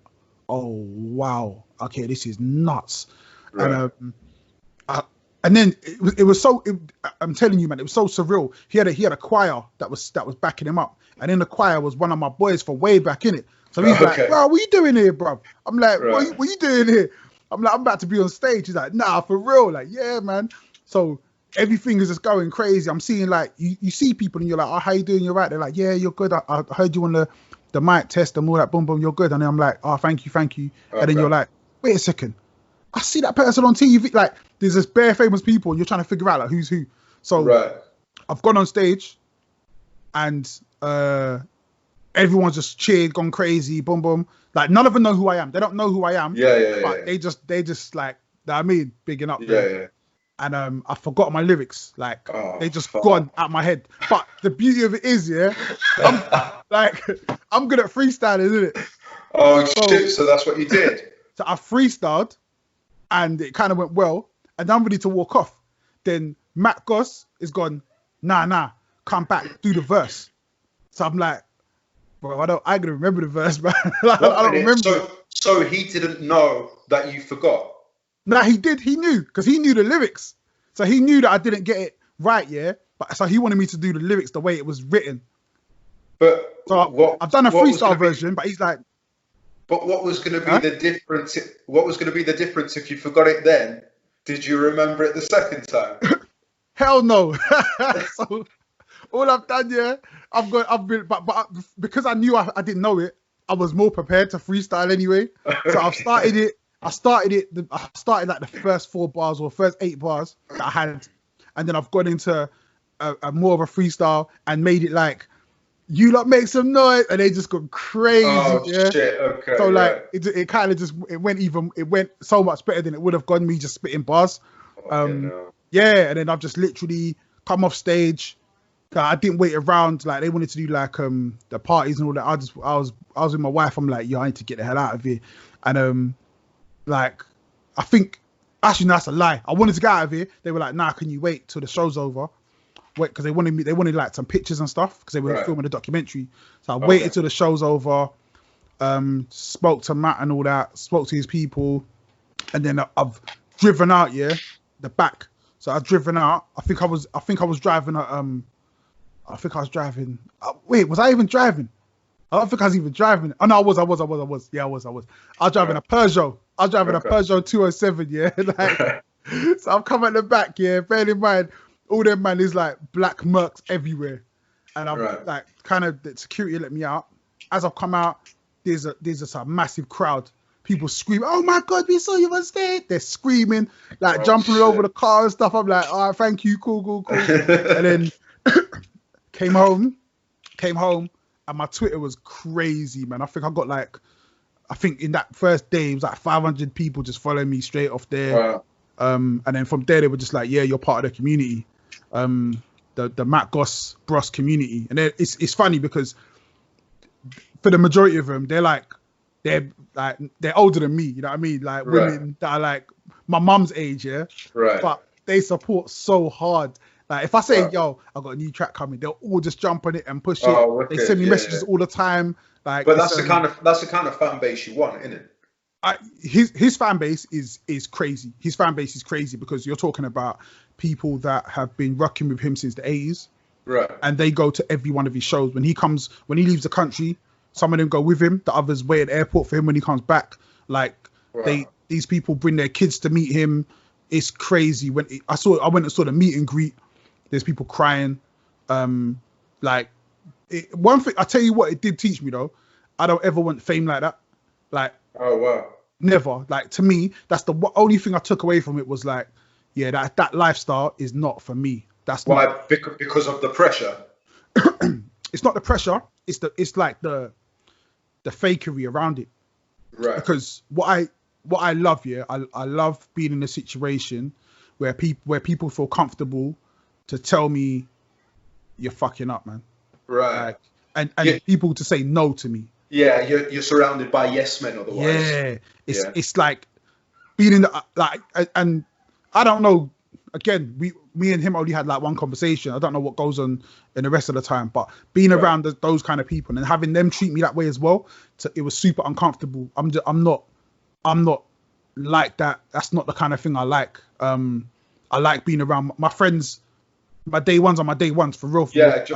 oh wow, okay, this is nuts. Right. And then it was so. I'm telling you, man, it was so surreal. He had a choir that was backing him up, and in the choir was one of my boys from way back in it. So he's like, "Bro, what you doing here, bro?" I'm like, right. what you doing here?" I'm like, "I'm about to be on stage." He's like, "Nah, for real." Like, yeah, man. So everything is just going crazy. I'm seeing like you see people and you're like, "Oh, how you doing? You're right." They're like, "Yeah, you're good. I heard you on the mic test and all that. Boom, boom, you're good." And then I'm like, "Oh, thank you." Okay. And then you're like, "Wait a second. I see that person on TV." Like, there's this bare famous people, and you're trying to figure out like who's who. So I've gone on stage, and everyone's just cheered, gone crazy, boom, boom. Like none of them know who I am. They don't know who I am. But they just like, I mean, bigging up. Yeah. And I forgot my lyrics. Like they just gone out my head. But the beauty of it is, I'm good at freestyling, isn't it? Oh shit! So that's what you did. So I freestyled. And it kind of went well, and I'm ready to walk off. Then Matt Goss is gone, nah, come back, do the verse. So I'm like, bro, I gotta remember the verse, man. I don't remember. So he didn't know that you forgot? Nah, he did. He knew, because he knew the lyrics. So he knew that I didn't get it right, yeah. But so he wanted me to do the lyrics the way it was written. But so I've done a freestyle version, but he's like. But what was going to be the difference? What was going to be the difference if you forgot it then? Did you remember it the second time? Hell no. So all I've done, yeah, but because I knew I didn't know it, I was more prepared to freestyle anyway. So I started like the first 4 bars or first 8 bars that I had, and then I've gone into a more of a freestyle and made it like, you lot make some noise, and they just got crazy. Oh yeah. shit! Okay. So like it kind of just it went so much better than it would have gone me just spitting bars. Yeah, and then I've just literally come off stage. I didn't wait around. Like they wanted to do like the parties and all that. I was with my wife. I'm like, yo, I need to get the hell out of here. And like I think actually no, that's a lie. I wanted to get out of here. They were like, nah, can you wait till the show's over? Wait, because they wanted like some pictures and stuff because they were filming a documentary. So I waited till the show's over. Spoke to Matt and all that. Spoke to his people, and then I've driven out. Yeah, the back. So I've driven out. I think I was driving wait, was I even driving? I don't think I was even driving. Oh no, I was. Yeah, I was. I was driving a Peugeot. I was driving a Peugeot 207. Yeah, like so I've come at the back. Yeah, bearing in mind all them man is like black mercs everywhere, and I'm like kind of the security let me out. As I've come out, there's just a massive crowd. People screaming, "Oh my God, we saw you on stage!" They're screaming, like jumping all over the car and stuff. I'm like, "All right, thank you, cool." And then came home, and my Twitter was crazy, man. I think in that first day, it was like 500 people just following me straight off there. Wow. And then from there, they were just like, "Yeah, you're part of the community, the Matt Goss Bros community." And it's funny because for the majority of them, they're older than me, you know what I mean? Like women that are like my mum's age, yeah. Right. But they support so hard. Like if I say, "Yo, I got a new track coming," they'll all just jump on it and push it. Okay. They send me messages all the time. Like, but that's the kind of fan base you want, isn't it? His fan base is crazy. His fan base is crazy because you're talking about people that have been rocking with him since the 80s. Right. And they go to every one of his shows. When he leaves the country, some of them go with him. The others wait at the airport for him when he comes back. Like these people bring their kids to meet him. It's crazy. When I went and saw the meet and greet. There's people crying. One thing I tell you what, it did teach me though. I don't ever want fame like that. Like, oh wow, never. Like to me, that's the only thing I took away from it was like, yeah, that lifestyle is not for me. That's why not, because of the pressure. It's not the pressure. It's like the fakery around it. Right. Because what I love, yeah, I love being in a situation where people feel comfortable to tell me you're fucking up, man. Right. Like, and people to say no to me. Yeah, you're surrounded by yes men otherwise. Yeah. It's like being in the like, and I don't know. Again, me and him only had like one conversation. I don't know what goes on in the rest of the time, but being around those kind of people and having them treat me that way as well, it was super uncomfortable. I'm not like that. That's not the kind of thing I like. I like being around my friends. My day ones are my day ones for real. But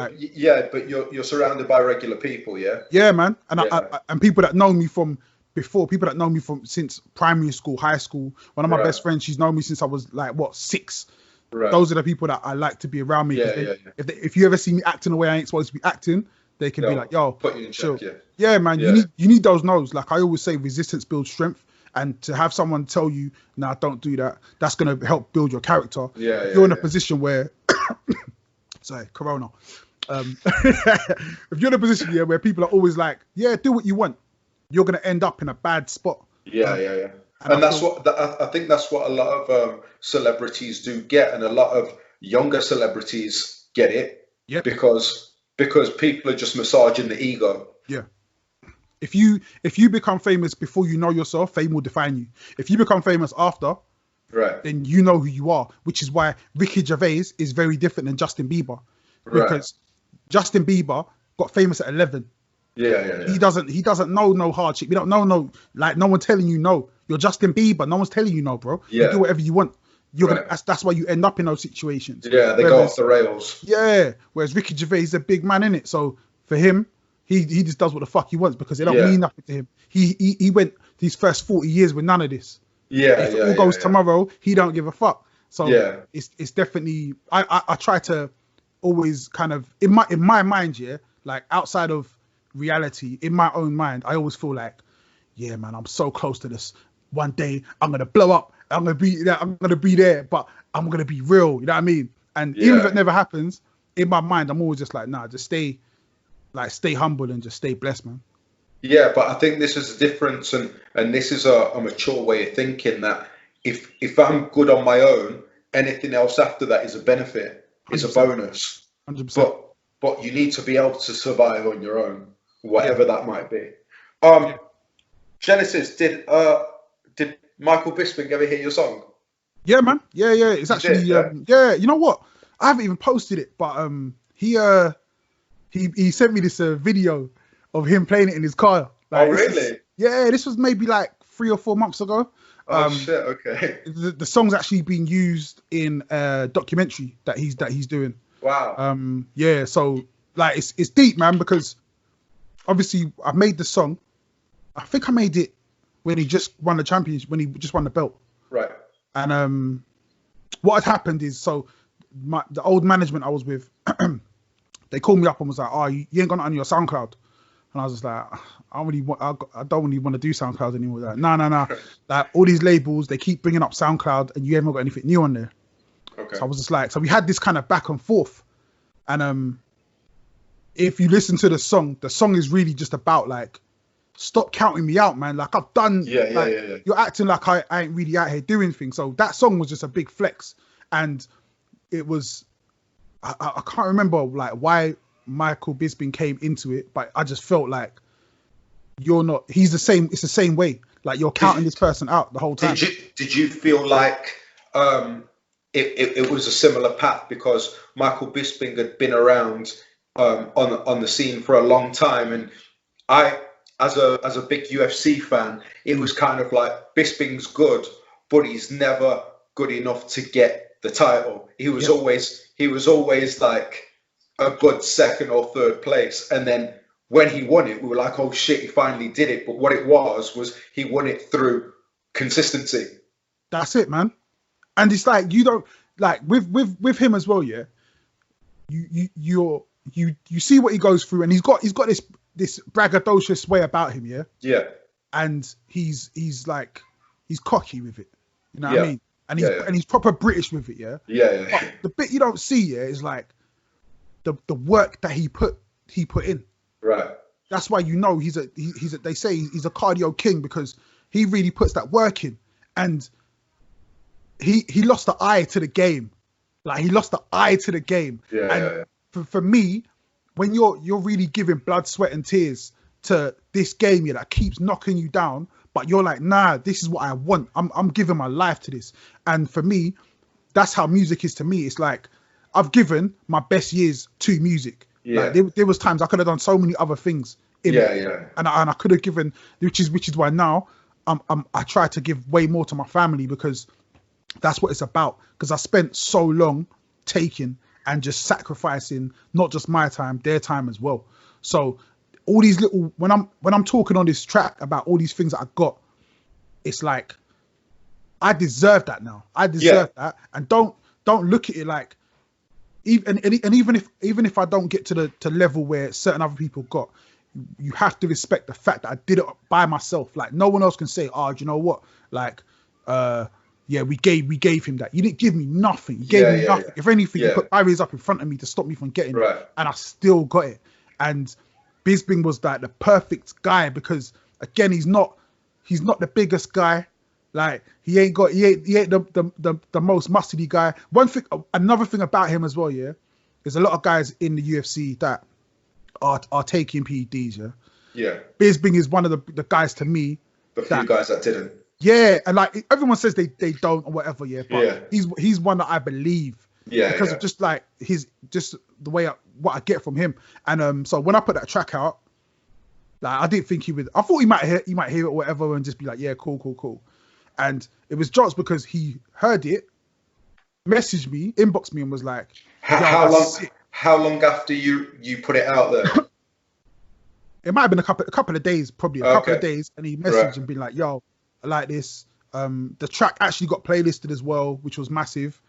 you're surrounded by regular people, yeah. Yeah, man, and and people that know me from before, people that know me from since primary school, high school. One of my best friends, she's known me since I was like 6. Right. Those are the people that I like to be around me. If you ever see me acting the way I ain't supposed to be acting, they can be like, "Yo, put you in check." Yeah, man. You need those no's. Like I always say, resistance builds strength. And to have someone tell you, "Nah, don't do that," that's gonna help build your character. You're in a position where, sorry, Corona. If you're in a position where people are always like, "Yeah, do what you want," you're gonna end up in a bad spot. And I think that's what a lot of celebrities do get, and a lot of younger celebrities get it. Yeah. Because people are just massaging the ego. Yeah. If you become famous before you know yourself, fame will define you. If you become famous after, then you know who you are, which is why Ricky Gervais is very different than Justin Bieber. Because Justin Bieber got famous at 11. Yeah. He doesn't know no hardship. You don't know no one telling you no. You're Justin Bieber. No one's telling you no, bro. Yeah. You do whatever you want. That's why you end up in those situations. Yeah, they go off the rails. Yeah. Whereas Ricky Gervais is a big man in it. So for him, he just does what the fuck he wants because it don't mean nothing to him. He went these first 40 years with none of this. If it all goes tomorrow, he don't give a fuck. So Yeah. it's definitely I try to always kind of in my mind, yeah, like outside of reality, in my own mind, I always feel like, yeah, man, I'm so close to this. One day I'm gonna blow up. I'm gonna be there. I'm gonna be there, but I'm gonna be real. You know what I mean? And even if it never happens, in my mind, I'm always just like, nah, just stay humble and just stay blessed, man. Yeah, but I think this is a difference, and this is a mature way of thinking that if I'm good on my own, anything else after that is a benefit, is a 100%, bonus. 100%. But you need to be able to survive on your own, Yeah, whatever that might be. yeah, Genesis, did Michael Bisping ever hear your song? yeah, man. Yeah, yeah. It's You actually did, yeah? yeah. You know what? I haven't even posted it, but he sent me this video of him playing it in his car. Oh, Like really? this was maybe like 3 or 4 months ago. Oh shit, okay. The song's actually being used in a documentary that he's doing. Wow. Yeah, so like it's deep, man, because obviously I made the song. I think I made it when he just won the championship, when he just won the belt. Right. And what had happened is, so the old management I was with, they called me up and was like, "Oh, you ain't got it on your SoundCloud." And I was just like, I don't really want to do SoundCloud anymore. Like, no. Like all these labels, they keep bringing up SoundCloud, and you haven't got anything new on there. Okay. So I was just like, so we had this kind of back and forth. And if you listen to the song is really just about like, stop counting me out, man. Like I've done, Yeah. You're acting like I ain't really out here doing things. So that song was just a big flex, and it was, I can't remember like why Michael Bisping came into it, but I just felt like he's the same. It's the same way. Like you're counting this person out the whole time. Did you feel like it was a similar path because Michael Bisping had been around on the scene for a long time, and I, as a big UFC fan, it was kind of like Bisping's good, but he's never good enough to get the title. He was always like a good second or third place, and then when he won it, we were like, oh shit, he finally did it. But what it was he won it through consistency. That's it, man. And it's like you don't like with him as well, yeah. You see what he goes through, and he's got this braggadocious way about him, yeah. Yeah. And he's cocky with it, you know what I mean? And he's proper British with it, yeah. Yeah. But the bit you don't see, yeah, is like the work that he put in. Right. That's why you know they say he's a cardio king, because he really puts that work in. And he lost the eye to the game. Like he lost the eye to the game. Yeah. For me, when you're really giving blood, sweat and tears to this game, yeah, that keeps knocking you down, but you're like, nah, this is what I want. I'm giving my life to this. And for me, that's how music is to me. It's like I've given my best years to music. Yeah. Like there was times I could have done so many other things in it. Yeah. And I could have given, which is why now I try to give way more to my family, because that's what it's about. Because I spent so long taking and just sacrificing not just my time, their time as well. So all these little, when I'm talking on this track about all these things that I got, it's like I deserve that now. I deserve that. And don't look at it like, even if I don't get to the level where certain other people got, you have to respect the fact that I did it by myself. Like no one else can say, oh, do you know what? Like, yeah, we gave him that. You didn't give me nothing. You gave me nothing. Yeah. If anything, you put barriers up in front of me to stop me from getting it, and I still got it. And Bisping was like the perfect guy, because again, he's not the biggest guy. Like he ain't the most muscly guy. Another thing about him as well, yeah, there's a lot of guys in the UFC that are taking PEDs, yeah. Yeah. Bisping is one of the guys to me. The few guys that didn't. Yeah, and like everyone says they don't or whatever, yeah. But he's one that I believe. Yeah. Because of just like just the way what I get from him. And so when I put that track out, like I didn't think he would. I thought he might hear it or whatever and just be like, yeah, cool. And it was just because he heard it, messaged me, inboxed me, and was like, how long after you put it out there? It might have been a couple of days, probably a couple of days, and he messaged and been like, yo, I like this. The track actually got playlisted as well, which was massive.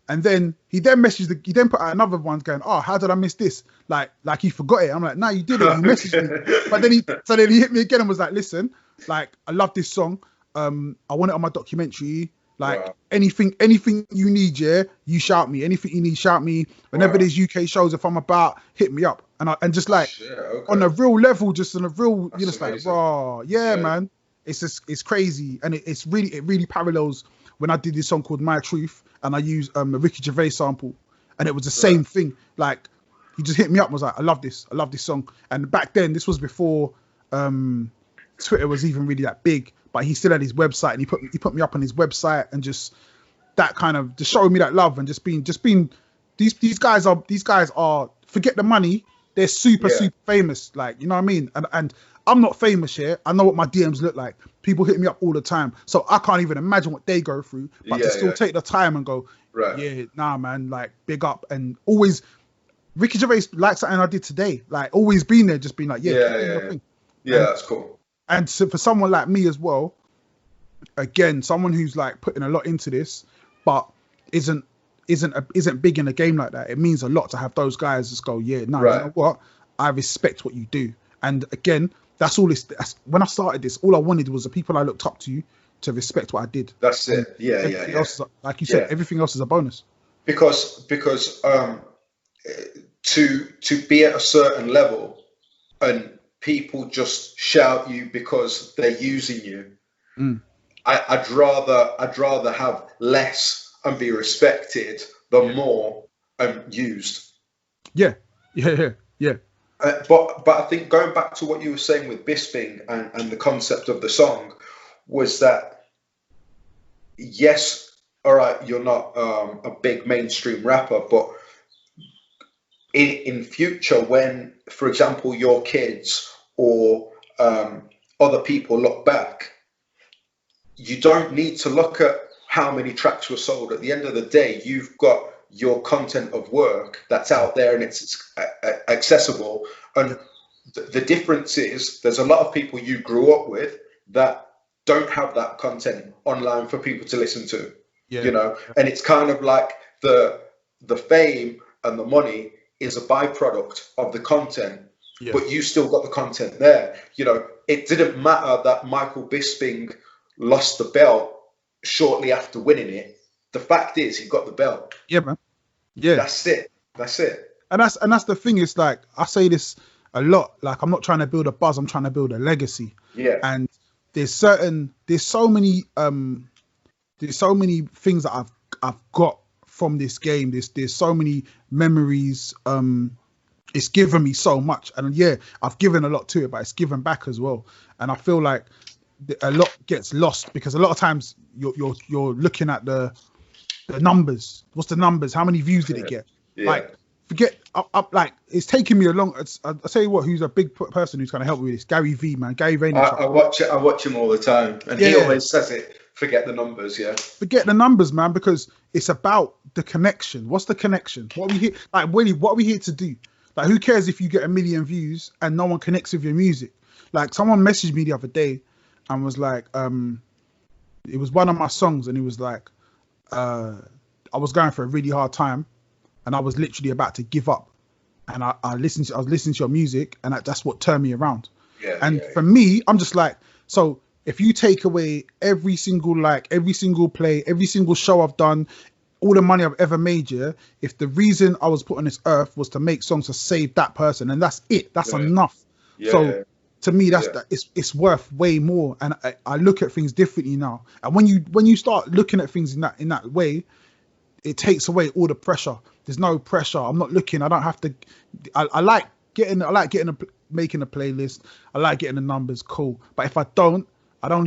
And then he then he then put out another one going, oh, how did I miss this? Like he forgot it. I'm like, no, you did it. You messaged me. But then he hit me again and was like, listen, like, I love this song. I want it on my documentary. Like, Wow. anything you need, yeah, you shout me. Anything you need, shout me. Whenever there's UK shows, if I'm about, hit me up. And just like, Shit, okay. on a real level, just on a real, That's you're just amazing. like, raw, yeah, man. It's crazy, and it really parallels when I did this song called My Truth, and I used a Ricky Gervais sample, and it was the same thing. Like, he just hit me up and was like, I love this song. And back then, this was before Twitter was even really that big, but he still had his website, and he put me up on his website, and just that kind of just showing me that love, and just being these guys are forget the money, they're super famous, like, you know what I mean? And I'm not famous here. I know what my DMs look like. People hit me up all the time, so I can't even imagine what they go through. But to still take the time and go, yeah, nah, man, like, big up. And always, Ricky Gervais likes something I did today, like, always been there, just being like, yeah, that's cool. And so for someone like me as well, again, someone who's like putting a lot into this, but isn't big in a game like that, it means a lot to have those guys just go, yeah, no, you know what, I respect what you do. And again, that's when I started this, all I wanted was the people I looked up to respect what I did. That's it. Everything else is, like you said, everything else is a bonus. Because to be at a certain level and people just shout you because they're using you, I'd rather have less and be respected than more and used. Yeah. But I think going back to what you were saying with Bisping and the concept of the song was that, yes, all right, you're not a big mainstream rapper, but in future, when, for example, your kids or other people look back, you don't need to look at how many tracks were sold. At the end of the day, you've got your content of work that's out there and it's accessible. And the difference is there's a lot of people you grew up with that don't have that content online for people to listen to, you know, and it's kind of like the fame and the money is a byproduct of the content, but you still got the content there. You know, it didn't matter that Michael Bisping lost the belt shortly after winning it. The fact is, he got the belt. Yeah, man. Yeah, that's it. And that's the thing. Is like, I say this a lot. Like, I'm not trying to build a buzz. I'm trying to build a legacy. Yeah. And there's so many things that I've got from this game. There's so many memories. It's given me so much, and I've given a lot to it, but it's given back as well. And I feel like a lot gets lost because a lot of times you're looking at the numbers. What's the numbers? How many views did it get? Like, forget. Like, it's taking me a long. I'll tell you what. Who's a big person who's going to help me with this? Gary V, man. Gary Vaynerchuk. I watch him all the time, and he always says it. Forget the numbers, Forget the numbers, man, because it's about the connection. What's the connection? What are we here? Like, really, what are we here to do? Like, who cares if you get 1 million views and no one connects with your music? Like, someone messaged me the other day and was like, it was one of my songs, and it was like, I was going for a really hard time, and I was literally about to give up, and I was listening to your music, and that's what turned me around. For me, I'm just like, so if you take away every single like, every single play, every single show I've done, all the money I've ever made, if the reason I was put on this earth was to make songs to save that person, and that's it, that's enough. So to me, it's worth way more. And I look at things differently now. And when you start looking at things in that way, it takes away all the pressure. There's no pressure. I'm not looking. I don't have to. I like making a playlist. I like getting the numbers, cool. But if I don't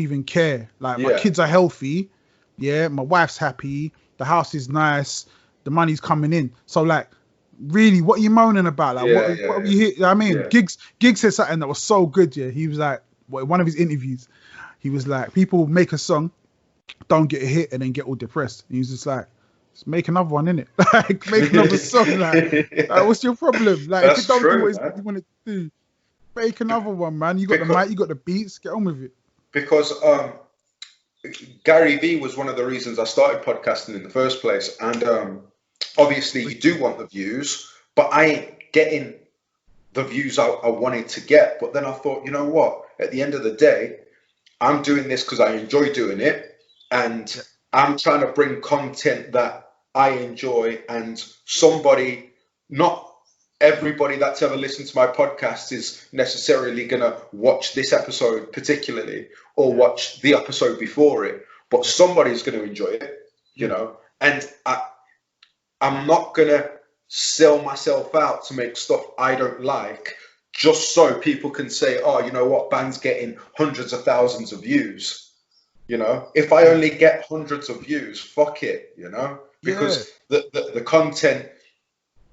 even care. Like, my kids are healthy. Yeah, my wife's happy. The house is nice. The money's coming in. So, like, really, what are you moaning about? Like, what are you hear? I mean, Giggs said something that was so good. Yeah, he was like, one of his interviews, he was like, people make a song, don't get a hit, and then get all depressed. And he was just like, just make another one, innit? Like, make another song. Like, what's your problem? Like, if you don't do what you want to do, make another one, man. You got the mic, you got the beats, get on with it. Because Gary Vee was one of the reasons I started podcasting in the first place. And obviously you do want the views, but I ain't getting the views I wanted to get. But then I thought, you know what? At the end of the day, I'm doing this because I enjoy doing it, and I'm trying to bring content that I enjoy. And somebody, not everybody that's ever listened to my podcast is necessarily going to watch this episode particularly or watch the episode before it, but somebody's going to enjoy it, you know. And I'm not going to sell myself out to make stuff I don't like just so people can say, oh, you know what, band's getting hundreds of thousands of views. You know, if I only get hundreds of views, fuck it, you know, because the content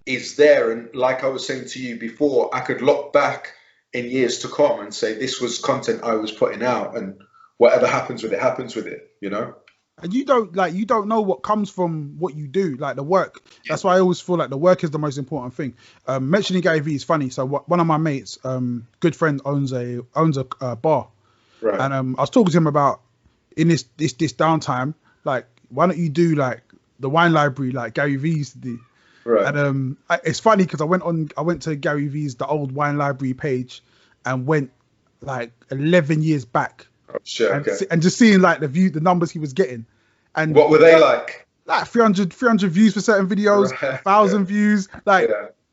is there. And like I was saying to you before, I could look back in years to come and say this was content I was putting out, and whatever happens with it, you know. And you don't know what comes from what you do, like the work. That's why I always feel like the work is the most important thing. Mentioning Gary Vee is funny. So one of my mates, good friend, owns a bar, right. And I was talking to him about in this downtime, like, why don't you do like the wine library like Gary Vee used to do? Right. And it's funny because I went to Gary Vee's the old wine library page and went like 11 years back. Oh, shit, and just seeing like the numbers he was getting. And what were they like? Like 300 views for certain videos, right. 1,000 views,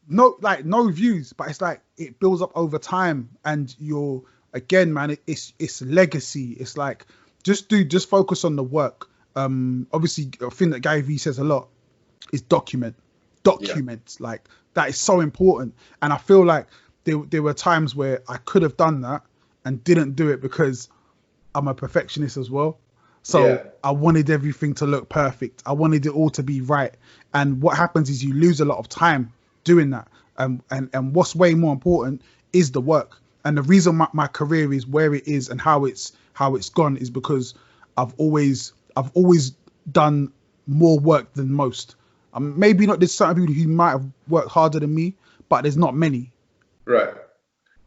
no views, but it's like it builds up over time, and you're again, man, it's legacy. It's like just focus on the work. Obviously, a thing that Gary Vee says a lot is document. Like that is so important, and I feel like there were times where I could have done that and didn't do it because I'm a perfectionist as well. So I wanted everything to look perfect. I wanted it all to be right. And what happens is you lose a lot of time doing that. And what's way more important is the work. And the reason my career is where it is and how it's gone is because I've always done more work than most. Maybe not, there's certain people who might have worked harder than me, but there's not many. Right.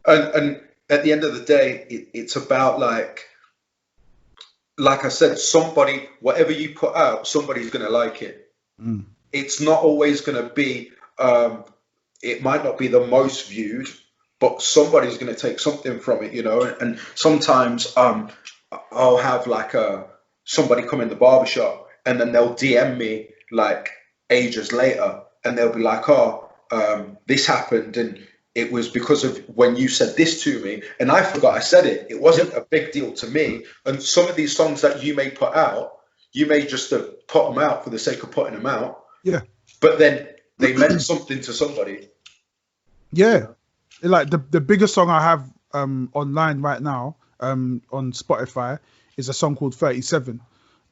And at the end of the day, it's about like I said, somebody, whatever you put out, somebody's going to like it. It's not always going to be, it might not be the most viewed, but somebody's going to take something from it, you know. And sometimes I'll have like somebody come in the barbershop and then they'll DM me like ages later and they'll be like, oh, this happened and it was because of when you said this to me, and I forgot I said it. It wasn't a big deal to me. And some of these songs that you may put out, you may just put them out for the sake of putting them out. Yeah. But then they meant something to somebody. Yeah. Like the biggest song I have online right now on Spotify is a song called 37.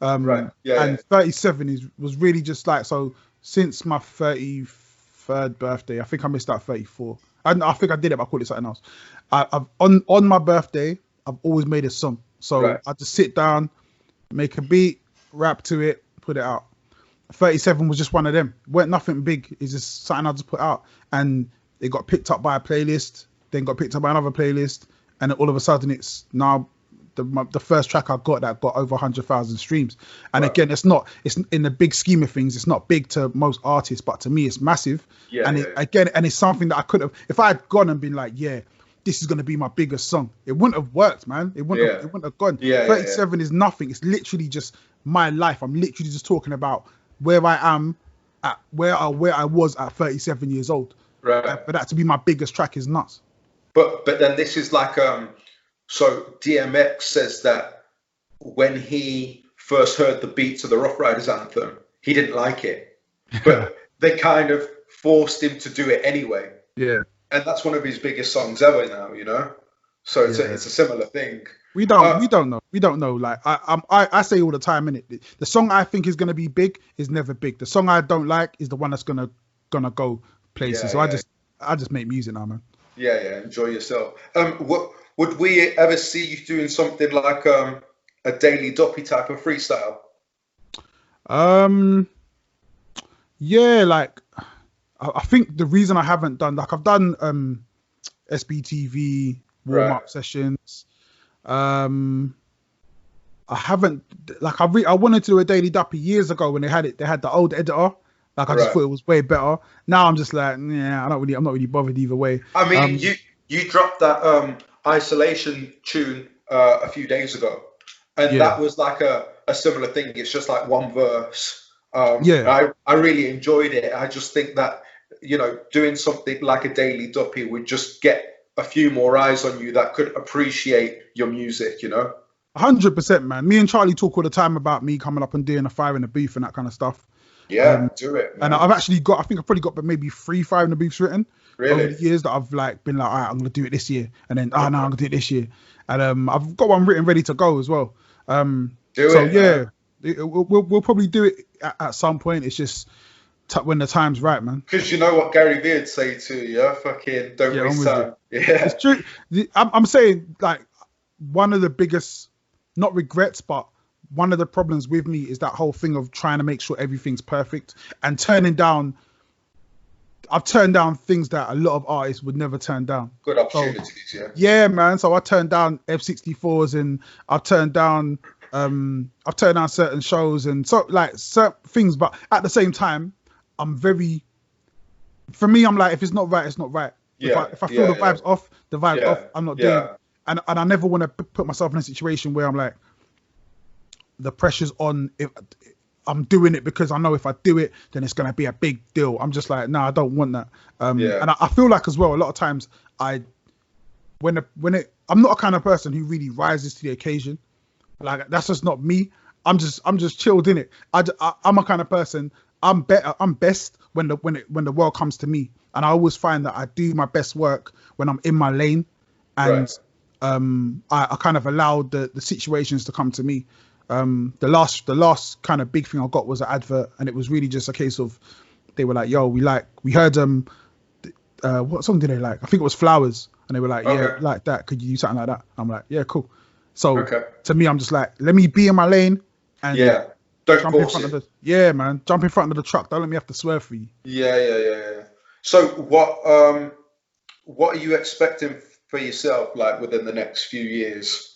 Right. Yeah. And 37 was really just like, so since my 33rd birthday, I think I missed out 34. I think I did it, but I called it something else. I've on my birthday, I've always made a song. So I just sit down, make a beat, rap to it, put it out. 37 was just one of them. It weren't nothing big. It's just something I just put out. And it got picked up by a playlist, then got picked up by another playlist. And then all of a sudden it's now the first track I got that got over 100,000 streams. And again, it's in the big scheme of things, it's not big to most artists, but to me it's massive. Again, it's something that I could have, if I had gone and been like, this is going to be my biggest song, it wouldn't have worked, man. It wouldn't have gone. 37 is nothing. It's literally just my life. I'm literally just talking about where I am at where I was at 37 years old. Right. For that to be my biggest track is nuts. But then this is like so DMX says that when he first heard the beats of the Rough Riders anthem, he didn't like it, but they kind of forced him to do it anyway. Yeah. And that's one of his biggest songs ever now, you know? So it's a similar thing. We don't know. Like I say all the time, innit? The song I think is gonna be big is never big. The song I don't like is the one that's gonna go places. I just make music now, man. Yeah, enjoy yourself. Would we ever see you doing something like a Daily Duppy type of freestyle? Yeah, like I think the reason I haven't done, like, I've done SBTV warm-up sessions. I I haven't, like, I wanted to do a Daily Duppy years ago when they had the old editor. Like, I just thought it was way better. Now I'm just like, yeah, I'm not really bothered either way. I mean, you dropped that Isolation tune a few days ago, and that was like a similar thing. It's just like one verse. I really enjoyed it. I just think that, you know, doing something like a Daily Duppy would just get a few more eyes on you that could appreciate your music, you know. 100%, man. Me and Charlie talk all the time about me coming up and doing a fire in the booth and that kind of stuff. Yeah, do it, man. And I've actually got, I think I've probably got maybe 3 fire in the booths written over the years that I've like been like, all right, I'm gonna do it this year, and then no, I'm gonna do it this year, and I've got one written ready to go as well. We'll probably do it at some point. It's just when the time's right, man. Because you know what Gary Vee'd say too, yeah, fucking don't waste time. Yeah, it's true. I'm saying, like, one of the biggest, not regrets, but one of the problems with me is that whole thing of trying to make sure everything's perfect and I've turned down things that a lot of artists would never turn down. Good opportunities, Yeah, man. So I turned down F64s, and I've turned down certain shows, and so like certain things. But at the same time, I'm like, if it's not right, it's not right. Yeah. If I feel the vibe's off, the vibe's off. I'm not doing it. And I never want to put myself in a situation where I'm like, the pressure's on. If I'm doing it because I know if I do it, then it's gonna be a big deal. I'm just like, no, I don't want that. And I feel like as well, a lot of times I'm not a kind of person who really rises to the occasion. Like, that's just not me. I'm just chilled in it. I'm a kind of person. I'm best when the world comes to me, and I always find that I do my best work when I'm in my lane, and I kind of allow the situations to come to me. The last kind of big thing I got was an advert, and it was really just a case of, they were like, yo, we heard what song did they like? I think it was Flowers, and they were like, yeah, like that. Could you do something like that? I'm like, yeah, cool. So to me, I'm just like, let me be in my lane, and jump in front of the truck. Don't let me have to swerve for you. Yeah. So what are you expecting for yourself, like, within the next few years?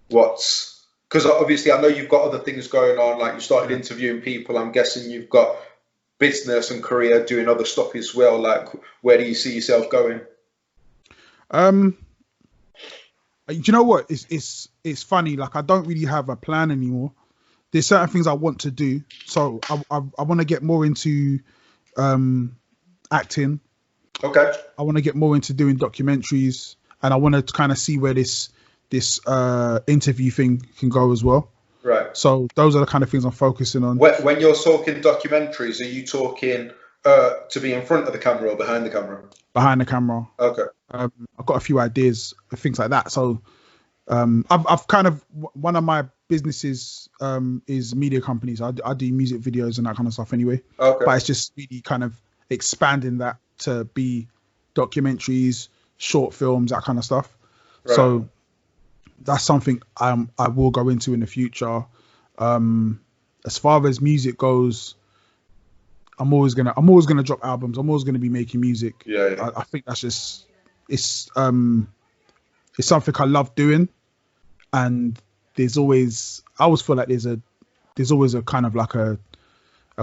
Because obviously I know you've got other things going on, like you started interviewing people. I'm guessing you've got business and career doing other stuff as well. Like, where do you see yourself going? You know what? It's funny. Like, I don't really have a plan anymore. There's certain things I want to do. So I want to get more into acting. Okay. I want to get more into doing documentaries, and I want to kind of see where this interview thing can go as well. Right. So those are the kind of things I'm focusing on. When you're talking documentaries, are you talking to be in front of the camera or behind the camera? Behind the camera. Okay. I've got a few ideas, things like that. So I've kind of, one of my businesses is media companies. I do music videos and that kind of stuff anyway. Okay. But it's just really kind of expanding that to be documentaries, short films, that kind of stuff. Right. So that's something I will go into in the future. As far as music goes, I'm always gonna drop albums. I'm always gonna be making music. Yeah. I think that's just it's something I love doing, and I always feel like there's always a kind of like a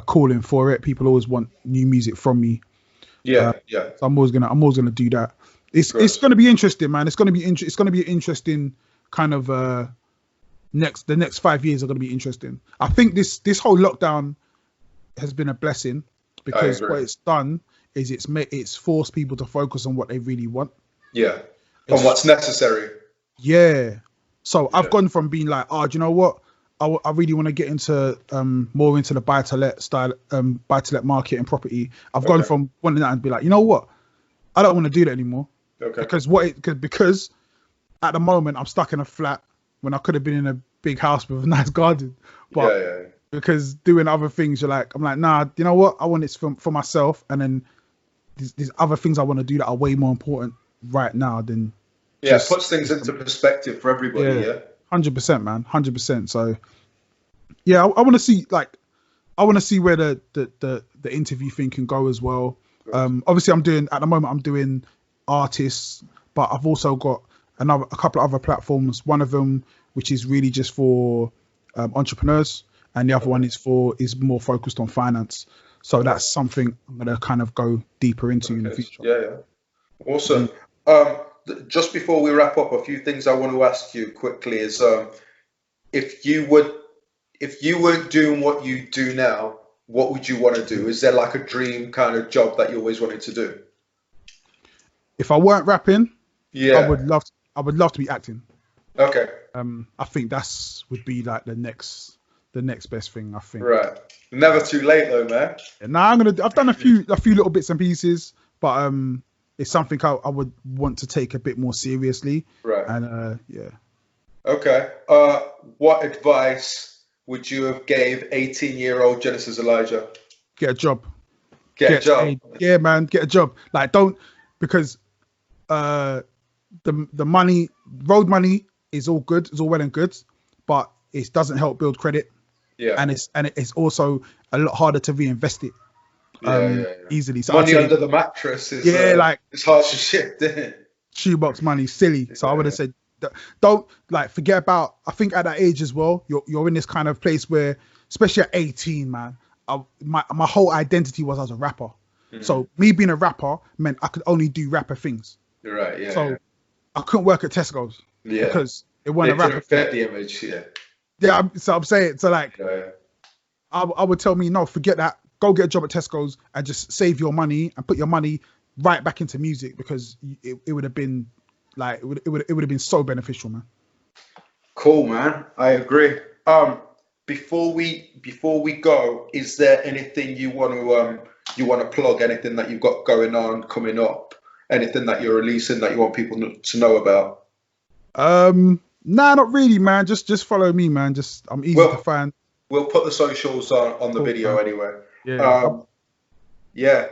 calling for it. People always want new music from me. Yeah. So I'm always gonna do that. It's gonna be interesting, man. It's gonna be an interesting kind of the next 5 years are gonna be interesting. I think this whole lockdown has been a blessing, because what it's done is it's forced people to focus on what they really want. Yeah. On what's necessary. Yeah. So I've gone from being like, do you know what? I really want to get into more into the buy-to-let market and property. I've gone from wanting that and be like, you know what? I don't want to do that anymore. Okay. Because at the moment I'm stuck in a flat when I could have been in a big house with a nice garden. But because doing other things, I'm like, nah, you know what? I want it for myself, and then there's other things I want to do that are way more important right now than. Yeah, it puts things into perspective for everybody. Yeah. 100%, man. 100%. So, yeah, I want to see where the interview thing can go as well. Obviously, at the moment I'm doing artists, but I've also got a couple of other platforms. One of them, which is really just for entrepreneurs, and the other one is more focused on finance. So that's something I'm gonna kind of go deeper into in the future. Yeah. Awesome. Just before we wrap up, a few things I want to ask you quickly is if you weren't doing what you do now, what would you want to do? Is there like a dream kind of job that you always wanted to do? If I weren't rapping, Yeah, I would love to be acting. okay, I think would be like the next best thing, I think. right. Never too late though, man. Now I've done a few little bits and pieces, but it's something I would want to take a bit more seriously. Right. And yeah. Okay. What advice would you have gave 18-year-old Genesis Elijah? Get a job. Get a job. Yeah, man, get a job. Like because the money, road money is all good, it's all well and good, but it doesn't help build credit. Yeah. And it's also a lot harder to reinvest it easily. So money under the mattress is it's hard to shift, isn't it? Shoebox money, silly. So I would have said don't forget about, I think at that age as well, you're in this kind of place where, especially at 18, man, my whole identity was as a rapper. So me being a rapper meant I could only do rapper things. You're right, yeah. So I couldn't work at Tesco's because it wasn't a rapper thing. The image, yeah. Yeah, so I'm saying, so I would tell me, no, forget that. Go get a job at Tesco's and just save your money and put your money right back into music, because it would have been like, it would have been so beneficial, man. Cool, man. I agree. Before we go, is there anything you want to plug? Anything that you've got going on, coming up? Anything that you're releasing that you want people to know about? Nah, not really, man. Just follow me, man. I'm easy to find. We'll put the socials on the video anyway. Yeah. Yeah.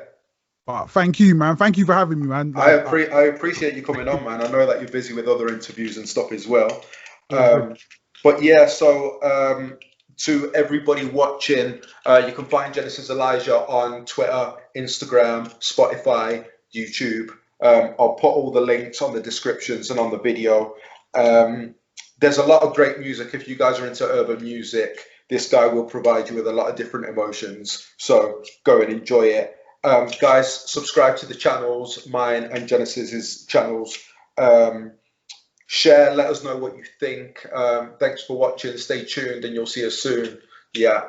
Thank you, man. Thank you for having me, man. I appreciate you coming on, man. I know that you're busy with other interviews and stuff as well. But yeah, so to everybody watching, you can find Genesis Elijah on Twitter, Instagram, Spotify, YouTube. I'll put all the links on the descriptions and on the video. There's a lot of great music. If you guys are into urban music, this guy will provide you with a lot of different emotions. So go and enjoy it. Guys, subscribe to the channels, mine and Genesis's channels. Share, let us know what you think. Thanks for watching. Stay tuned and you'll see us soon. Yeah.